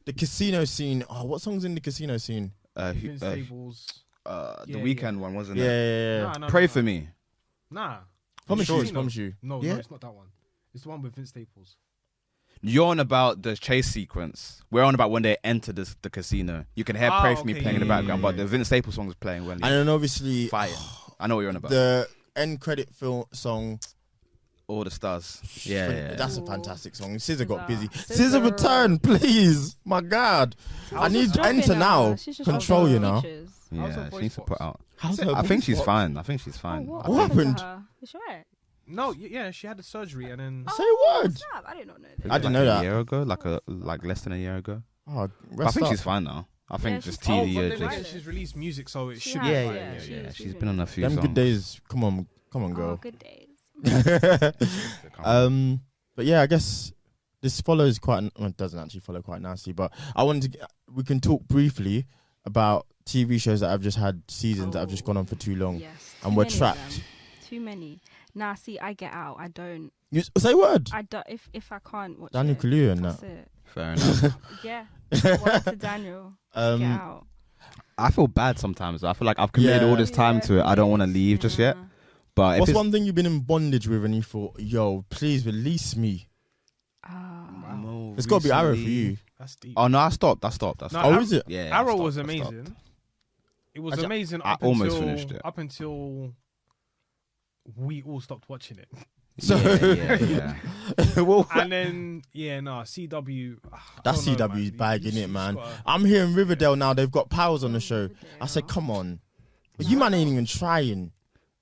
the casino scene. Oh, what song's in the casino scene? Vince Staples. The Yeah, Weekend one, wasn't Yeah, it? yeah, yeah. No, Pray no. for me. Nah. Promise Sure you, it's not. promise you. No, Yeah. no, it's not that one. It's the one with Vince Staples. You're on about the chase sequence. We're on about when they enter the casino. You can hear Pray for me okay, playing in the yeah, background, yeah, but the Vince Staples song is playing when And then obviously, fire. I know what you're on about. the end credit film song. All the stars. Yeah. That's a Ooh. fantastic song. SZA got busy. SZA. SZA return, please. My God. I need to enter now. Control you now. How's her Yeah, she voice needs to put box? out. How's I think she's voice box? fine. I think she's Oh, fine. what, I What think- happened? to her? Is she right? No, yeah, she had a surgery and then. Say Oh, word. snap. I did not know this. I didn't know like that. A year ago, like less than a year ago. Oh, But I rest think up. she's fine now. I think Yeah, just she's fine. TV but year then just. again, she's released music, so it She should has, be Yeah, fine. yeah, she's yeah. She's been been on a few Them songs. good days. Come on, Oh, girl. good days. But yeah, I guess this follows quite. Well, it doesn't actually follow quite nicely. But I wanted to. We can talk briefly about TV shows that have just had seasons that have just gone on for too long, Yes. and too we're many of trapped. them. Too many. Nah, see, I get out. I don't. You say word. I don't. If I can't watch Daniel it, Kaluuya and that's that. it. Fair enough. Yeah. Word to Daniel. Get out. I feel bad sometimes. I feel like I've committed all this time to it. I don't want to leave just yet. But if What's it's, one thing you've been in bondage with and you thought, yo, please release me? more It's got to be Arrow for recently- you. That's deep. Oh no, I stopped. No, Oh, is it? Yeah. I Arrow stopped, was I stopped. amazing. It was Actually, amazing. I Up almost until, finished it. Up until we all stopped watching it, So- Yeah. Well, and then CW. That's I don't know, CW's man. bag, You innit, just man? gotta- I'm hearing Riverdale now. They've got powers on the show. I said, come on. You man ain't even trying.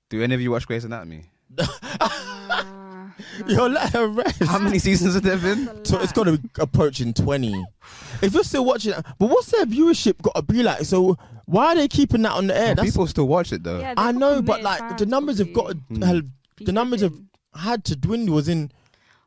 Do any of you watch Grey's Anatomy? Yo, let her rest. How many seasons have there been? So it's got to be approaching 20. If you're still watching it, but what's their viewership got to be like? So why are they keeping that on the air? That's, People still watch it though. Yeah, I they've got know, but committed like fans, the numbers have got probably. to, Be the numbers have driven. had to dwindle. As in,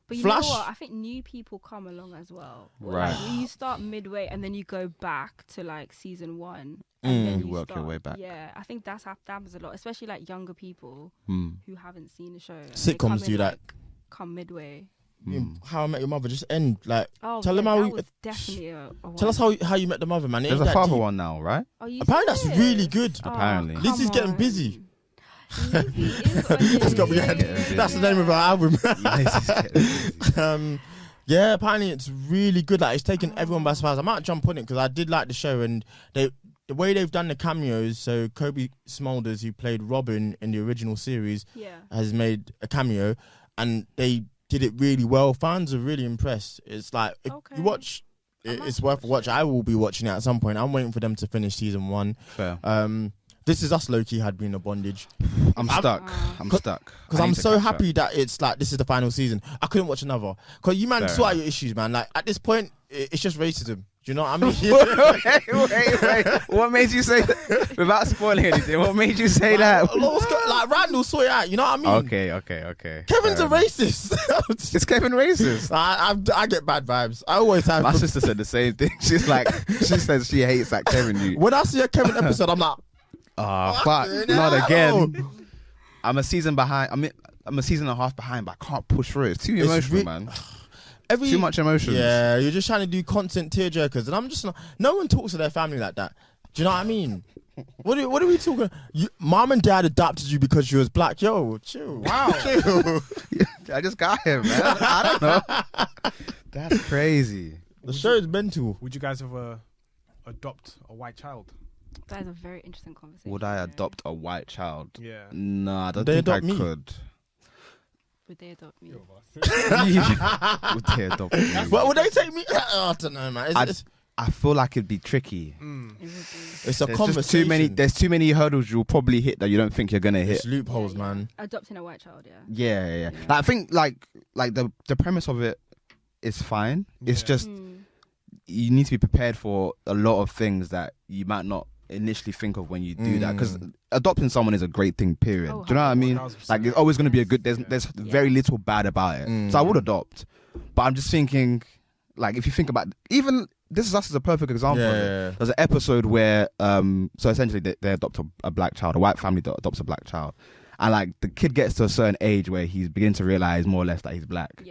But you Flash. know what? I think new people come along as well. Right. Like, you start midway and then you go back to like season 1. And then You work your start- way back. Yeah, I think that happens a lot, especially like younger people Hmm. who haven't seen the show. and they Sitcoms come do in, that. like, come midway. How I Met Your Mother just end. Like, Oh, Tell yeah, them how that we- was definitely a tell us how you met the mother, man. It There's ain't a that father deep. one now, right? Oh, you Apparently that's serious? really good. Oh, Apparently. come Lizzie's getting on. busy. Lizzie is on It's got to be. it. That's the name of our album. Yeah. Yeah, apparently it's really good. Like, it's taken everyone by surprise. I might jump on it because I did like the show, and the way they've done the cameos. So Kobe Smulders, who played Robin in the original series, Yeah. has made a cameo, and they did it really well. Fans are really impressed. It's like if Okay. you watch, I might it's worth a watch. I will be watching it at some point. I'm waiting for them to finish season 1. Fair. This Is Us low-key had been a bondage I'm stuck. I'm stuck. because I'm so happy that it's like this is the final season. I couldn't watch another because you man Fair sort out enough. your issues, man. Like at this point, it's just racism. Do you know what I mean? wait. What made you say that? Without spoiling anything, what made you say that? Like Randall sort it out. You know what I mean? Okay. Kevin's Fair a racist. Is Kevin racist? I get bad vibes. I always have. My sister said the same thing. She's like, she says she hates that Kevin dude. When I see a Kevin episode, I'm like, Fuck, Fucking not hell. again. I'm a season behind. I'm a season and a half behind, but I can't push through. It's too It's emotional, man. Too much emotions. Yeah, you're just trying to do constant tearjerkers, and I'm just not. No one talks to their family like that. Do you know what I mean? What are we talking? Mom and dad adopted you because you was black. Yo, chill. Wow. Chill. I just got him, man. I don't know. That's crazy. The show is mental. Would you guys ever adopt a white child? That is a very interesting conversation. Would I yeah. adopt a white child? Yeah. No, I don't They think I adopt me. could. Would they adopt me? Would they adopt me? Well, would they take me? I don't know, man. I feel like it'd be tricky. It would be. It's a There's conversation. just there's too many hurdles you'll probably hit that you don't think you're gonna hit. It's loopholes, man. Adopting a white child, Yeah. Like, I think like the premise of it is fine. It's just you need to be prepared for a lot of things that you might not initially think of when you do that, because adopting someone is a great thing, period. Oh, do you know what I mean? 1000%. Like, it's always going to be a good, there's very little bad about it. So I would adopt, but I'm just thinking, like, if you think about, even This Is Us is a perfect example of it. There's an episode where so essentially they adopt a black child, a white family adopts a black child, and like the kid gets to a certain age where he's beginning to realize more or less that he's black.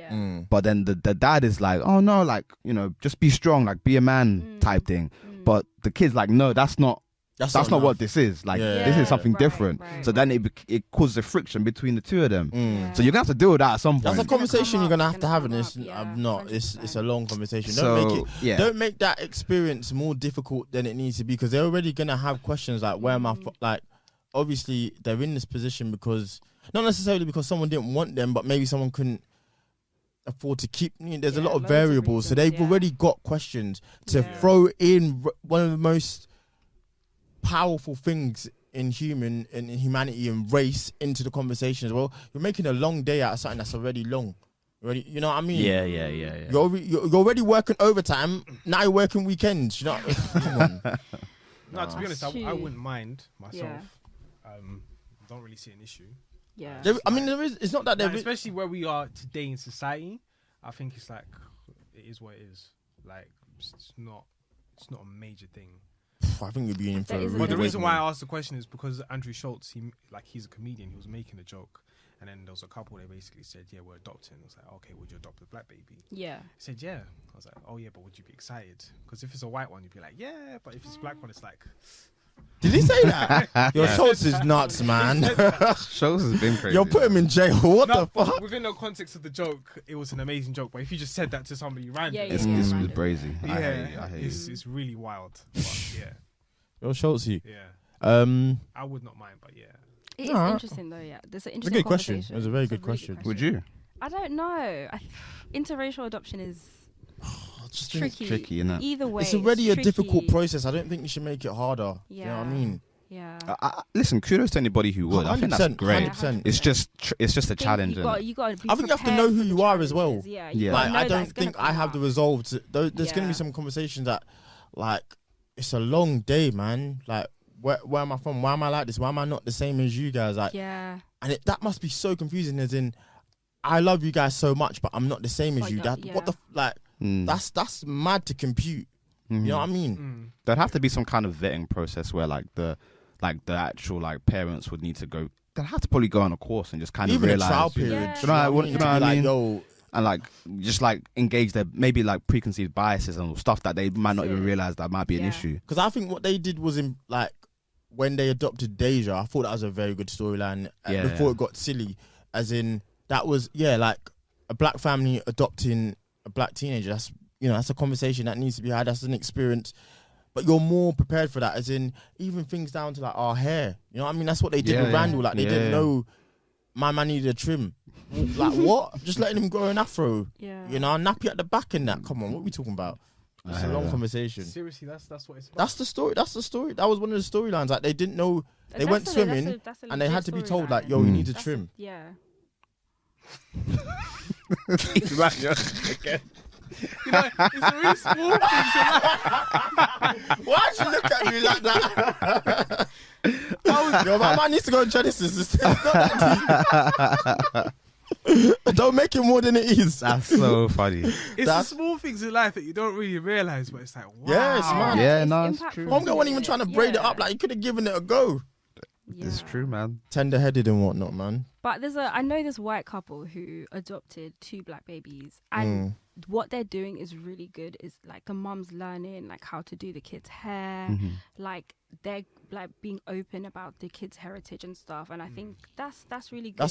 But then the dad is like, oh no, like, you know, just be strong, like be a man type thing. But the kid's like, no, that's not what this is. Like, this is something different. Right. So then it causes a friction between the two of them. So you're gonna have to deal with that at some point. That's a conversation you're gonna have to have, and it's Yeah, it's a long conversation. So, Don't make that experience more difficult than it needs to be, because they're already gonna have questions like, where am I? Like, obviously they're in this position because not necessarily because someone didn't want them, but maybe someone couldn't afford to keep. There's a lot of loads of variables, so reasons, they've already got questions to throw in. One of the most powerful things in humanity and race into the conversation as well. You're making a long day out of something that's already long. You know what I mean? Yeah. You're already working overtime. Now you're working weekends. You know, come on. No, to be honest, I wouldn't mind myself. Don't really see an issue. Yeah. There is. It's not that there is. Especially where we are today in society. I think it's like it is what it is. Like it's not a major thing. I think you're being for. But But the reason why I asked the question is because Andrew Schultz, he's a comedian. He was making a joke, and then there was a couple. They basically said, "Yeah, we're adopting." I was like, "Okay, would you adopt a black baby?" Yeah. He said, "Yeah." I was like, "Oh yeah, but would you be excited? Because if it's a white one, you'd be like, yeah, but if it's a black one, it's like." Did he say that? Your Schultz is nuts, man. Schultz has been crazy. You'll put him in jail. What No, the fuck? within the context of the joke, it was an amazing joke. But if you just said that to somebody random, It's brazy. I hate it. it's really wild. But yeah, Your Schultz, yeah. I would not mind, but yeah. It is Alright. interesting though, yeah. There's an It's a interesting good question. conversation. It was a very It's good really question. Would you? I don't know. Interracial adoption is tricky. Tricky, innit? Either way, It's already a tricky. difficult process. I don't think you should make it harder. You know what I mean? Yeah. Listen, kudos to anybody who would. I think that's 100%, great. 100%. It's just a challenge. You innit? got to be I think you have to prepared know who for the you are as well. challenges. Yeah. Yeah. Like, I know that don't it's gonna think I come have up. the resolve to. There's going to be some conversations that, like, it's a long day, man. Like, where am I from? Why am I like this? Why am I not the same as you guys? Like, Yeah. and that must be so confusing. As in, I love you guys so much, but I'm not the same as But you. you That don't- what the like? That's mad to compute. You know what I mean? There'd have to be some kind of vetting process where the actual like parents would need to go. They'd have to probably go on a course and just kind of Even realize. a trial Yeah. period. Yeah. You know what I mean? Yo, And like just like engage their maybe like preconceived biases and stuff that they might not even realize that might be an issue. because I think what they did was in like when they adopted Deja, I thought that was a very good storyline. Before it got silly, as in that was like a black family adopting a black teenager. That's a conversation that needs to be had. That's an experience. But you're more prepared for that, as in even things down to like our hair. You know what I mean? That's what they did with Randall. Like they didn't know my man needed a trim. Like what? Just letting him grow an afro. Yeah. You know, nappy at the back and that. Come on, what are we talking about? It's a long conversation. Seriously, that's what it's about. That's the story. That's the story. That was one of the storylines. Like they didn't know. They went swimming and they had to be told like, "Yo, you need to trim." Yeah. You know, it's a really small things in life. Why'd you look at me like that? Yo, my man needs to go on Genesis. It's not that deep. Don't make it more than it is. That's so funny. It's the small things in life that you don't really realize, but it's like, wow. Yeah, it's mad. Yeah, no, it's true. Homegirl wasn't even trying to braid it up. Like, you could have given it a go. It's true, man. Tender-headed and whatnot, man. But I know this white couple who adopted 2 black babies, and what they're doing is really good. Is like the mum's learning like how to do the kids' hair, like they're like being open about the kids' heritage and stuff. And I think that's really good.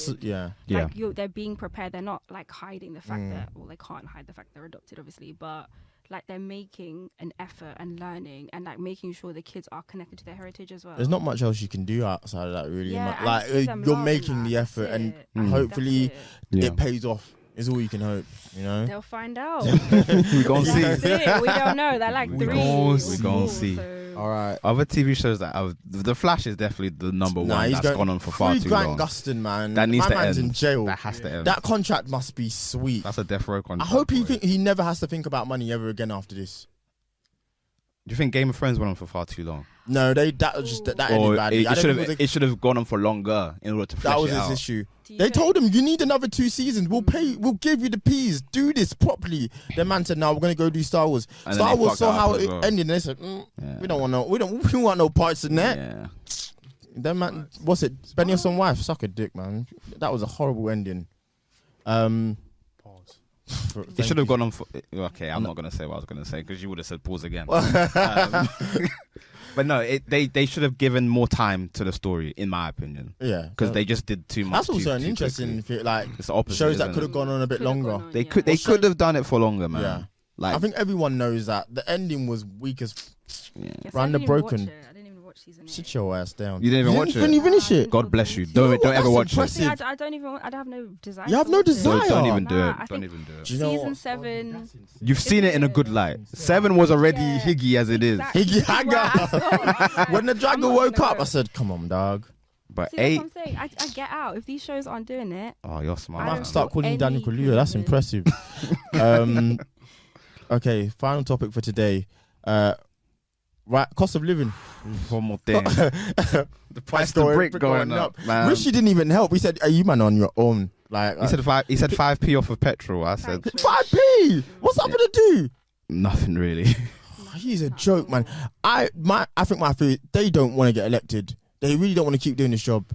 Like they're being prepared. They're not like hiding the fact that, well, they can't hide the fact they're adopted, obviously, but like they're making an effort and learning and like making sure the kids are connected to their heritage as well. There's not much else you can do outside of that, really. Yeah, Like and see them you're loving making that. the effort, That's and it. hopefully That's it pays off. It's all you can hope, you know. They'll find out. We gon' see. That's it. We don't know. They're like We 3. gon' or see. We gon' 4, see. so- All right. Other TV shows that The Flash is definitely the number one that's gone on for far free too Grant long. Gustin, man. That needs My to man's end. in jail. That has to end. That contract must be sweet. That's a death row I contract. hope boy. he never has to think about money ever again after this. Do you think Game of Thrones went on for far too long? No, that was just that Or ended badly. I don't think it should have gone on for longer in order to flesh that was it his out. issue. Do you They think- told him you need another 2 seasons. We'll give you the peas. Do this properly. The man said, "No, we're gonna go do Star Wars." And then Star they Wars fucked saw it up how as it well. ended. And they said, Yeah. "We don't want no parts in that." Yeah. Then man, what's it? Benioff's on wife, suck a dick, man. That was a horrible ending. Pause. It should have gone on for. Okay, I'm not gonna say what I was gonna say because you would have said pause again. But no, they should have given more time to the story, in my opinion, Yeah, because they just did too much. That's also an too interesting quickly. like It's the opposite. shows that isn't could it? have gone on a bit Could've longer. gone on, They yeah. could. They Well, could have done it for longer, man. Yeah. Like I think everyone knows that the ending was weak as. yeah. Yes, Round I the didn't even broken. watch it. I didn't even watch season 8. Sit your ass down. You didn't even watch Didn't it. you finish it? God bless you. know Don't what? ever That's watch impressive. it. See, I don't even. I have no desire. You have to no watch it. desire? Don't even do Nah, it. I Don't think even do it. Do you know season what? 7. You've seen it in a good light. 7 was already higgy as it is. Exactly. Higgy Right, I saw it. I was like, When the I'm dragon not woke gonna up, go. I said, "Come on, dog." But See, that's 8. what I'm saying. I get out. If these shows aren't doing it, Oh, you're I smart. I might don't have to start feel calling you Danny any Kaluuya. That's privilege. impressive. Okay, final topic for today. Right, cost of living. One more thing. The price of the brick going up, man. Rishi didn't even help. He said, "Are you man on your own?" Like He said 5. He said 5p off of petrol. I said Thanks, Rich. 5p. What's that gonna do? nothing really. He's a joke, man. I think my theory, they don't want to get elected. They really don't want to keep doing this job.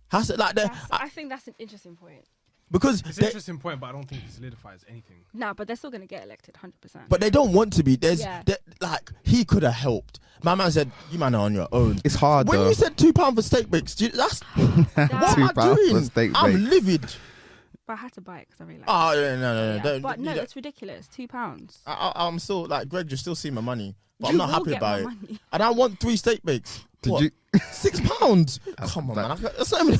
Has it like that? I think that's an interesting point. Because It's an they, interesting point, but I don't think it solidifies anything. Nah, but they're still gonna get elected, 100%. but they don't want to be. Yeah. Like he could have helped. My man said, "You man are on your own." It's hard When though. you said £2 for steak bakes, that's what am I £2 for doing? steak I'm bakes. livid. But I had to buy it because I really like Oh it. yeah, no. Yeah, Don't, but no, you don't- it's ridiculous. £2. I'm still like Greg. You still see my money, but I'm You not will happy get about it. my money. And I want 3 steak bakes. Did What? you? £6? Come on, man. That's not even,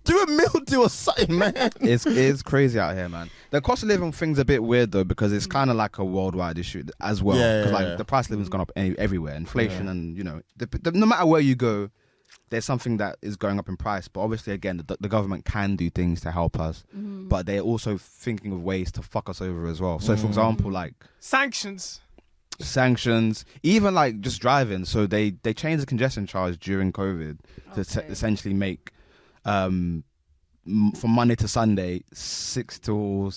do a meal deal or something, man. It's crazy out here, man. The cost of living thing's a bit weird though because it's kind of like a worldwide issue as well. Yeah, Because yeah. like the price of living's gone up everywhere, inflation, and you know, no matter where you go, there's something that is going up in price. But obviously, again, the government can do things to help us, but they're also thinking of ways to fuck us over as well. So, for example, like Sanctions. sanctions, even like just driving. So they changed the congestion charge during COVID to Okay. essentially make from Monday to Sunday 6 till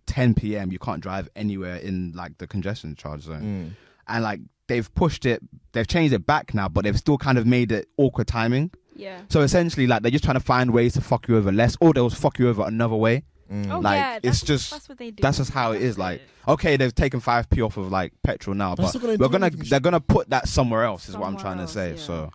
10 p.m. you can't drive anywhere in like the congestion charge zone. And like they've pushed it, they've changed it back now, but they've still kind of made it awkward timing. Yeah. So essentially, like they're just trying to find ways to fuck you over less, or they'll fuck you over another way. Oh, Like, yeah, it's that's, just- that's what they do. That's just how it is. That's Like, okay, they've taken 5p off of like petrol now, That's but not gonna do anything. they're gonna put that somewhere else. Is what I'm Somewhere trying else, to say. yeah. So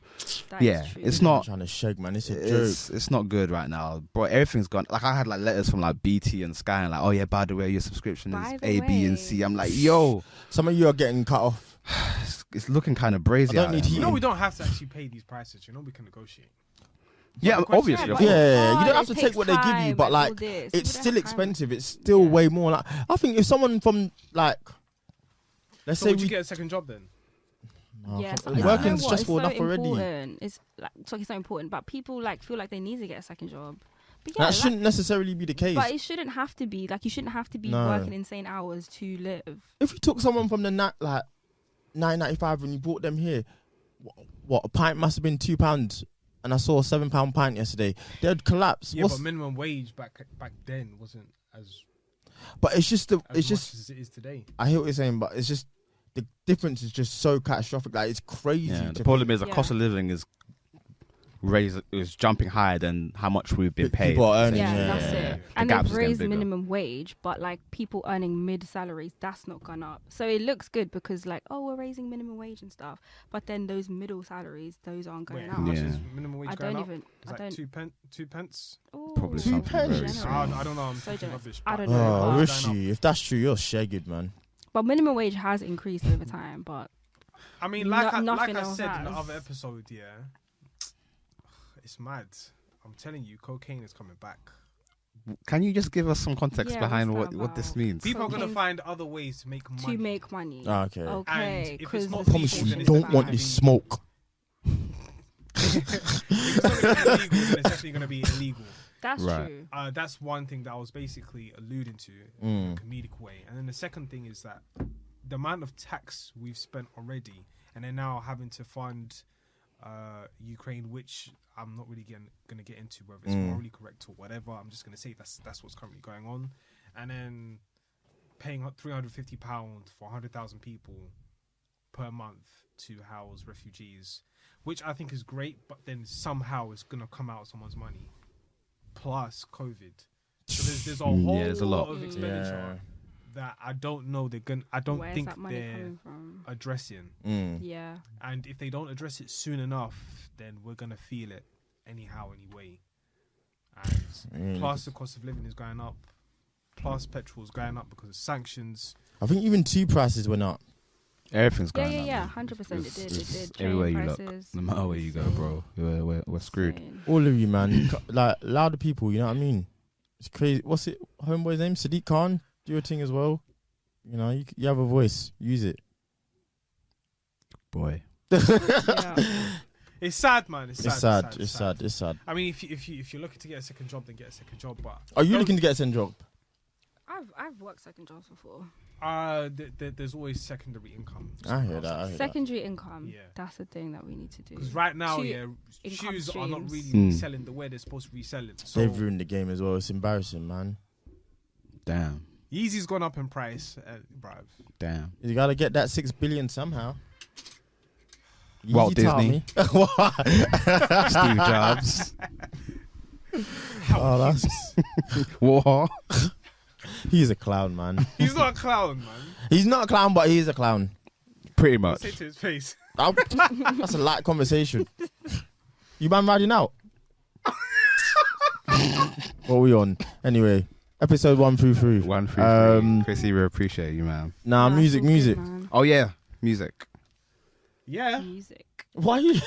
That is yeah, true. it's I'm not. trying to shake, man. It's a joke. It's not good right now, bro. Everything's gone. Like I had like letters from like BT and Sky, and like, oh yeah, by the way, your subscription is By the A, B, and way. C. I'm like, yo, Some of you are getting cut off. it's looking kind of brazy. I don't out need here, heat. You man. know we don't have to actually pay these prices. You know we can negotiate. Yeah, the question- obviously. Yeah, of but course. Yeah, you hard, don't have it to take takes what they give you, time but and like all this. it's We don't still have time. expensive. It's still Yeah. way more. Like I think if someone from like, let's So say would you we get a second job then? Yes, working's it's stressful so enough already. important. It's like it's so important, but people like feel like they need to get a second job. But That like- shouldn't necessarily be the case. But it shouldn't have to be. Like you shouldn't have to be No. working insane hours to live. If you took someone from the like £9.95 and you brought them here, what a pint must have been £2, and I saw a £7 pint yesterday. They'd collapse. Yeah, but minimum wage back then wasn't as But it's just as it's much just. as it is today. I hear what you're saying, but it's just the difference is just so catastrophic. Like it's crazy. Yeah, to the problem think is the cost of living is jumping higher than how much we've been paid. people are earning. Yeah, Yeah, that's yeah, it. yeah. And gap's they've is getting raised bigger. minimum wage, but like people earning mid salaries, that's not gone up. So it looks good because like, oh, we're raising minimum wage and stuff, but then those middle salaries, those aren't going Wait, up. how much Yeah. is minimum wage I going don't up? even. It's I like don't. 2 pence. Ooh, Probably something very generous. I don't know. I'm So talking generous. rubbish. I but- don't know. Oh, but- Rishi, if that's true, you're shagged, man. But minimum wage has increased over time, but I mean, like I nothing else said in the has. other episode, yeah, it's mad. I'm telling you, cocaine is coming back can you just give us some context Yeah, behind what's what that this about? means? People are gonna Cocaine- find other ways to make money. To make money. Okay. Okay. And if it's 'cause not the Promise legal, you then it's don't bad. want this smoke. If it's not gonna be illegal, then it's definitely gonna be illegal. That's Right. true. That's one thing that I was basically alluding to in Mm. a comedic way. And then the second thing is that the amount of tax we've spent already, and they're now having to fund Ukraine, which I'm not really going to get into whether it's morally correct or whatever. I'm just going to say that's what's currently going on. And then paying £350 for 100,000 people per month to house refugees, which I think is great, but then somehow it's going to come out of someone's money. Plus COVID, so there's a whole there's a lot. of expenditure that I don't know I don't Where's think that money they're coming from? addressing. Yeah. And if they don't address it soon enough, then we're gonna feel it anyhow, anyway. And plus the cost of living is going up. Plus petrol is going up because of sanctions. I think even tea prices went up. Everything's Yeah, going yeah, up. yeah. man. 100%. It did. Train Everywhere you look, prices, no matter where you go, bro, we're screwed. insane. All of you, man. Like, louder people, you know what I mean? It's crazy. What's it? Homeboy's name? Sadiq Khan? Do your thing as well. You know, you have a voice. Use it. Boy, Yeah. It's sad, man. It's sad. It's sad. I mean, if you're looking to get a second job, then get a second job. But Are you don't- looking to get a second job? I've worked second jobs before. There's always secondary income. I hear that. Secondary income. Yeah. That's the thing that we need to do. Because right now, Two income shoes are not streams. really reselling the way they're supposed to resell it. So They've ruined the game as well. It's embarrassing, man. damn. Yeezy's gone up in price, bruv. Damn. You gotta get that 6 billion somehow. Walt Yeezy taught Disney. me. Steve Jobs. Oh, that's What? he's a clown, man. He's not a clown, man. He's not a clown, but he's a clown. Pretty I'll much. say to his face. That's a light conversation. You man riding out? What are we on? Anyway, episode 133. 133. Chrissy, we appreciate you, man. Nah, Nah, music. it's all good, man. Oh yeah, music. Yeah. Music. Why you?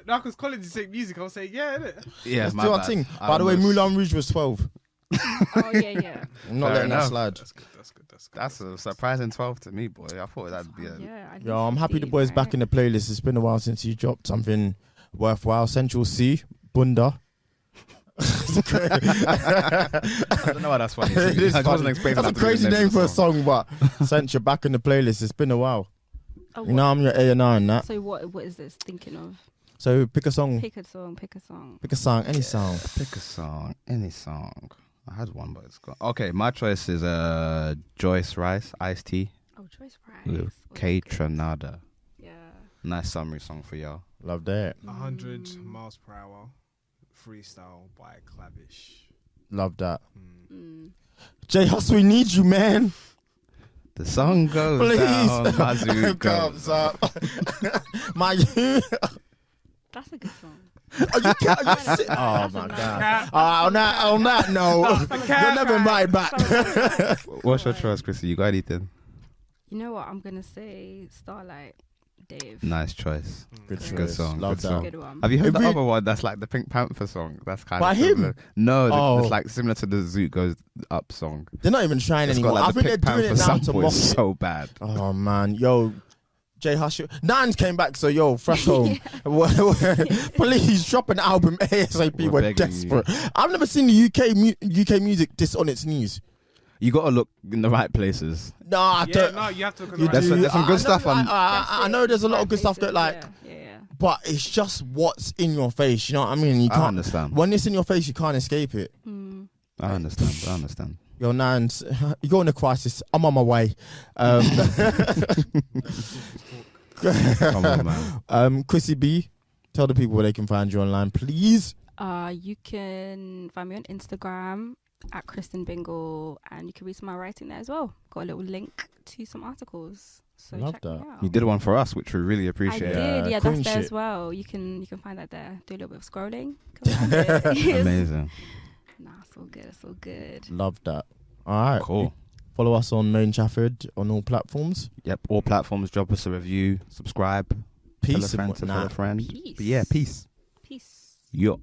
No, because Collins is saying music. I'll say, yeah, innit? Yeah, Let's my do our bad. thing. I By the way, almost- Moulin Rouge was 12. Oh yeah. I'm not Fair letting that enough. slide. That's good. That's a surprising 12 to me, boy. I thought that'd be a. Yeah. at Yo, I'm least happy the 15, boy's right? back in the playlist. It's been a while since he dropped something worthwhile. Central C, Bunda. I don't know why that's funny. It is I wasn't funny. expecting That's that a to be the crazy name of for the a song, but since you're back in the playlist, it's been a while. Oh, You know, I'm your A&R and that. So what is this thinking of? So pick a song. Pick a song. Pick a song. Pick a song, any song. Pick a song, any song. I had one, but it's gone. Okay, my choice is Joyce Rice, Ice T, Oh, Choice Price. with K Tronada. Yeah. Nice summary song for y'all. Love that. 100 miles per hour. Freestyle by Clavish. Love that. Mm. J Hus, we need you, man. The song goes Please. down, Mazoo Comes goes. up. My That's a good song. Oh my That's god. a nice- On that note, you're never invited back. What's your choice, Chrissy? You got anything? You know what? I'm gonna say Starlight, Dave. Nice choice. Good Good choice. Good song, Love good that. song. Good one. Have you heard If the we- other one that's like the Pink Panther song? That's kind By of him? similar. No, Oh. it's like similar to the Zoot Goes Up song. They're not even trying It's anymore. got like I the think they're Pink doing Panther it now to sample. mock It's it. so bad. Oh man, yo, J Hush, Nines came back, so yo, fresh home. Please drop an album ASAP. We're We're begging desperate. I've never seen the UK music this on its knees. You got to look in the right places. Nah, I Yeah, don't. no, you have to look at You the There's right do. some good I stuff know, on- I know there's a lot of good stuff that like, Yeah. but it's just what's in your face. You know what I mean? You I can't. understand. When it's in your face, you can't escape it. Mm. I understand. Yo, Nines, you go in a crisis. I'm on my way. Come on, man. Chrissy B, tell the people where they can find you online, please. You can find me on Instagram at Kristen Bingle, and you can read some of my writing there as well. Got a little link to some articles. So Love check that. me out. You did one for us, which we really I appreciate. did, yeah, Queen that's there shit. as well. You can find that there. Do a little bit of scrolling. Come on, Yes. Amazing. Nah, it's all good. It's all good. Love that. All right. Cool. Follow us on Made In Chafford on all platforms. Yep. All platforms. Drop us a review. Subscribe. Peace Tell a and friend to tell a whatnot. friend. Peace. But yeah, peace. Peace. Yo.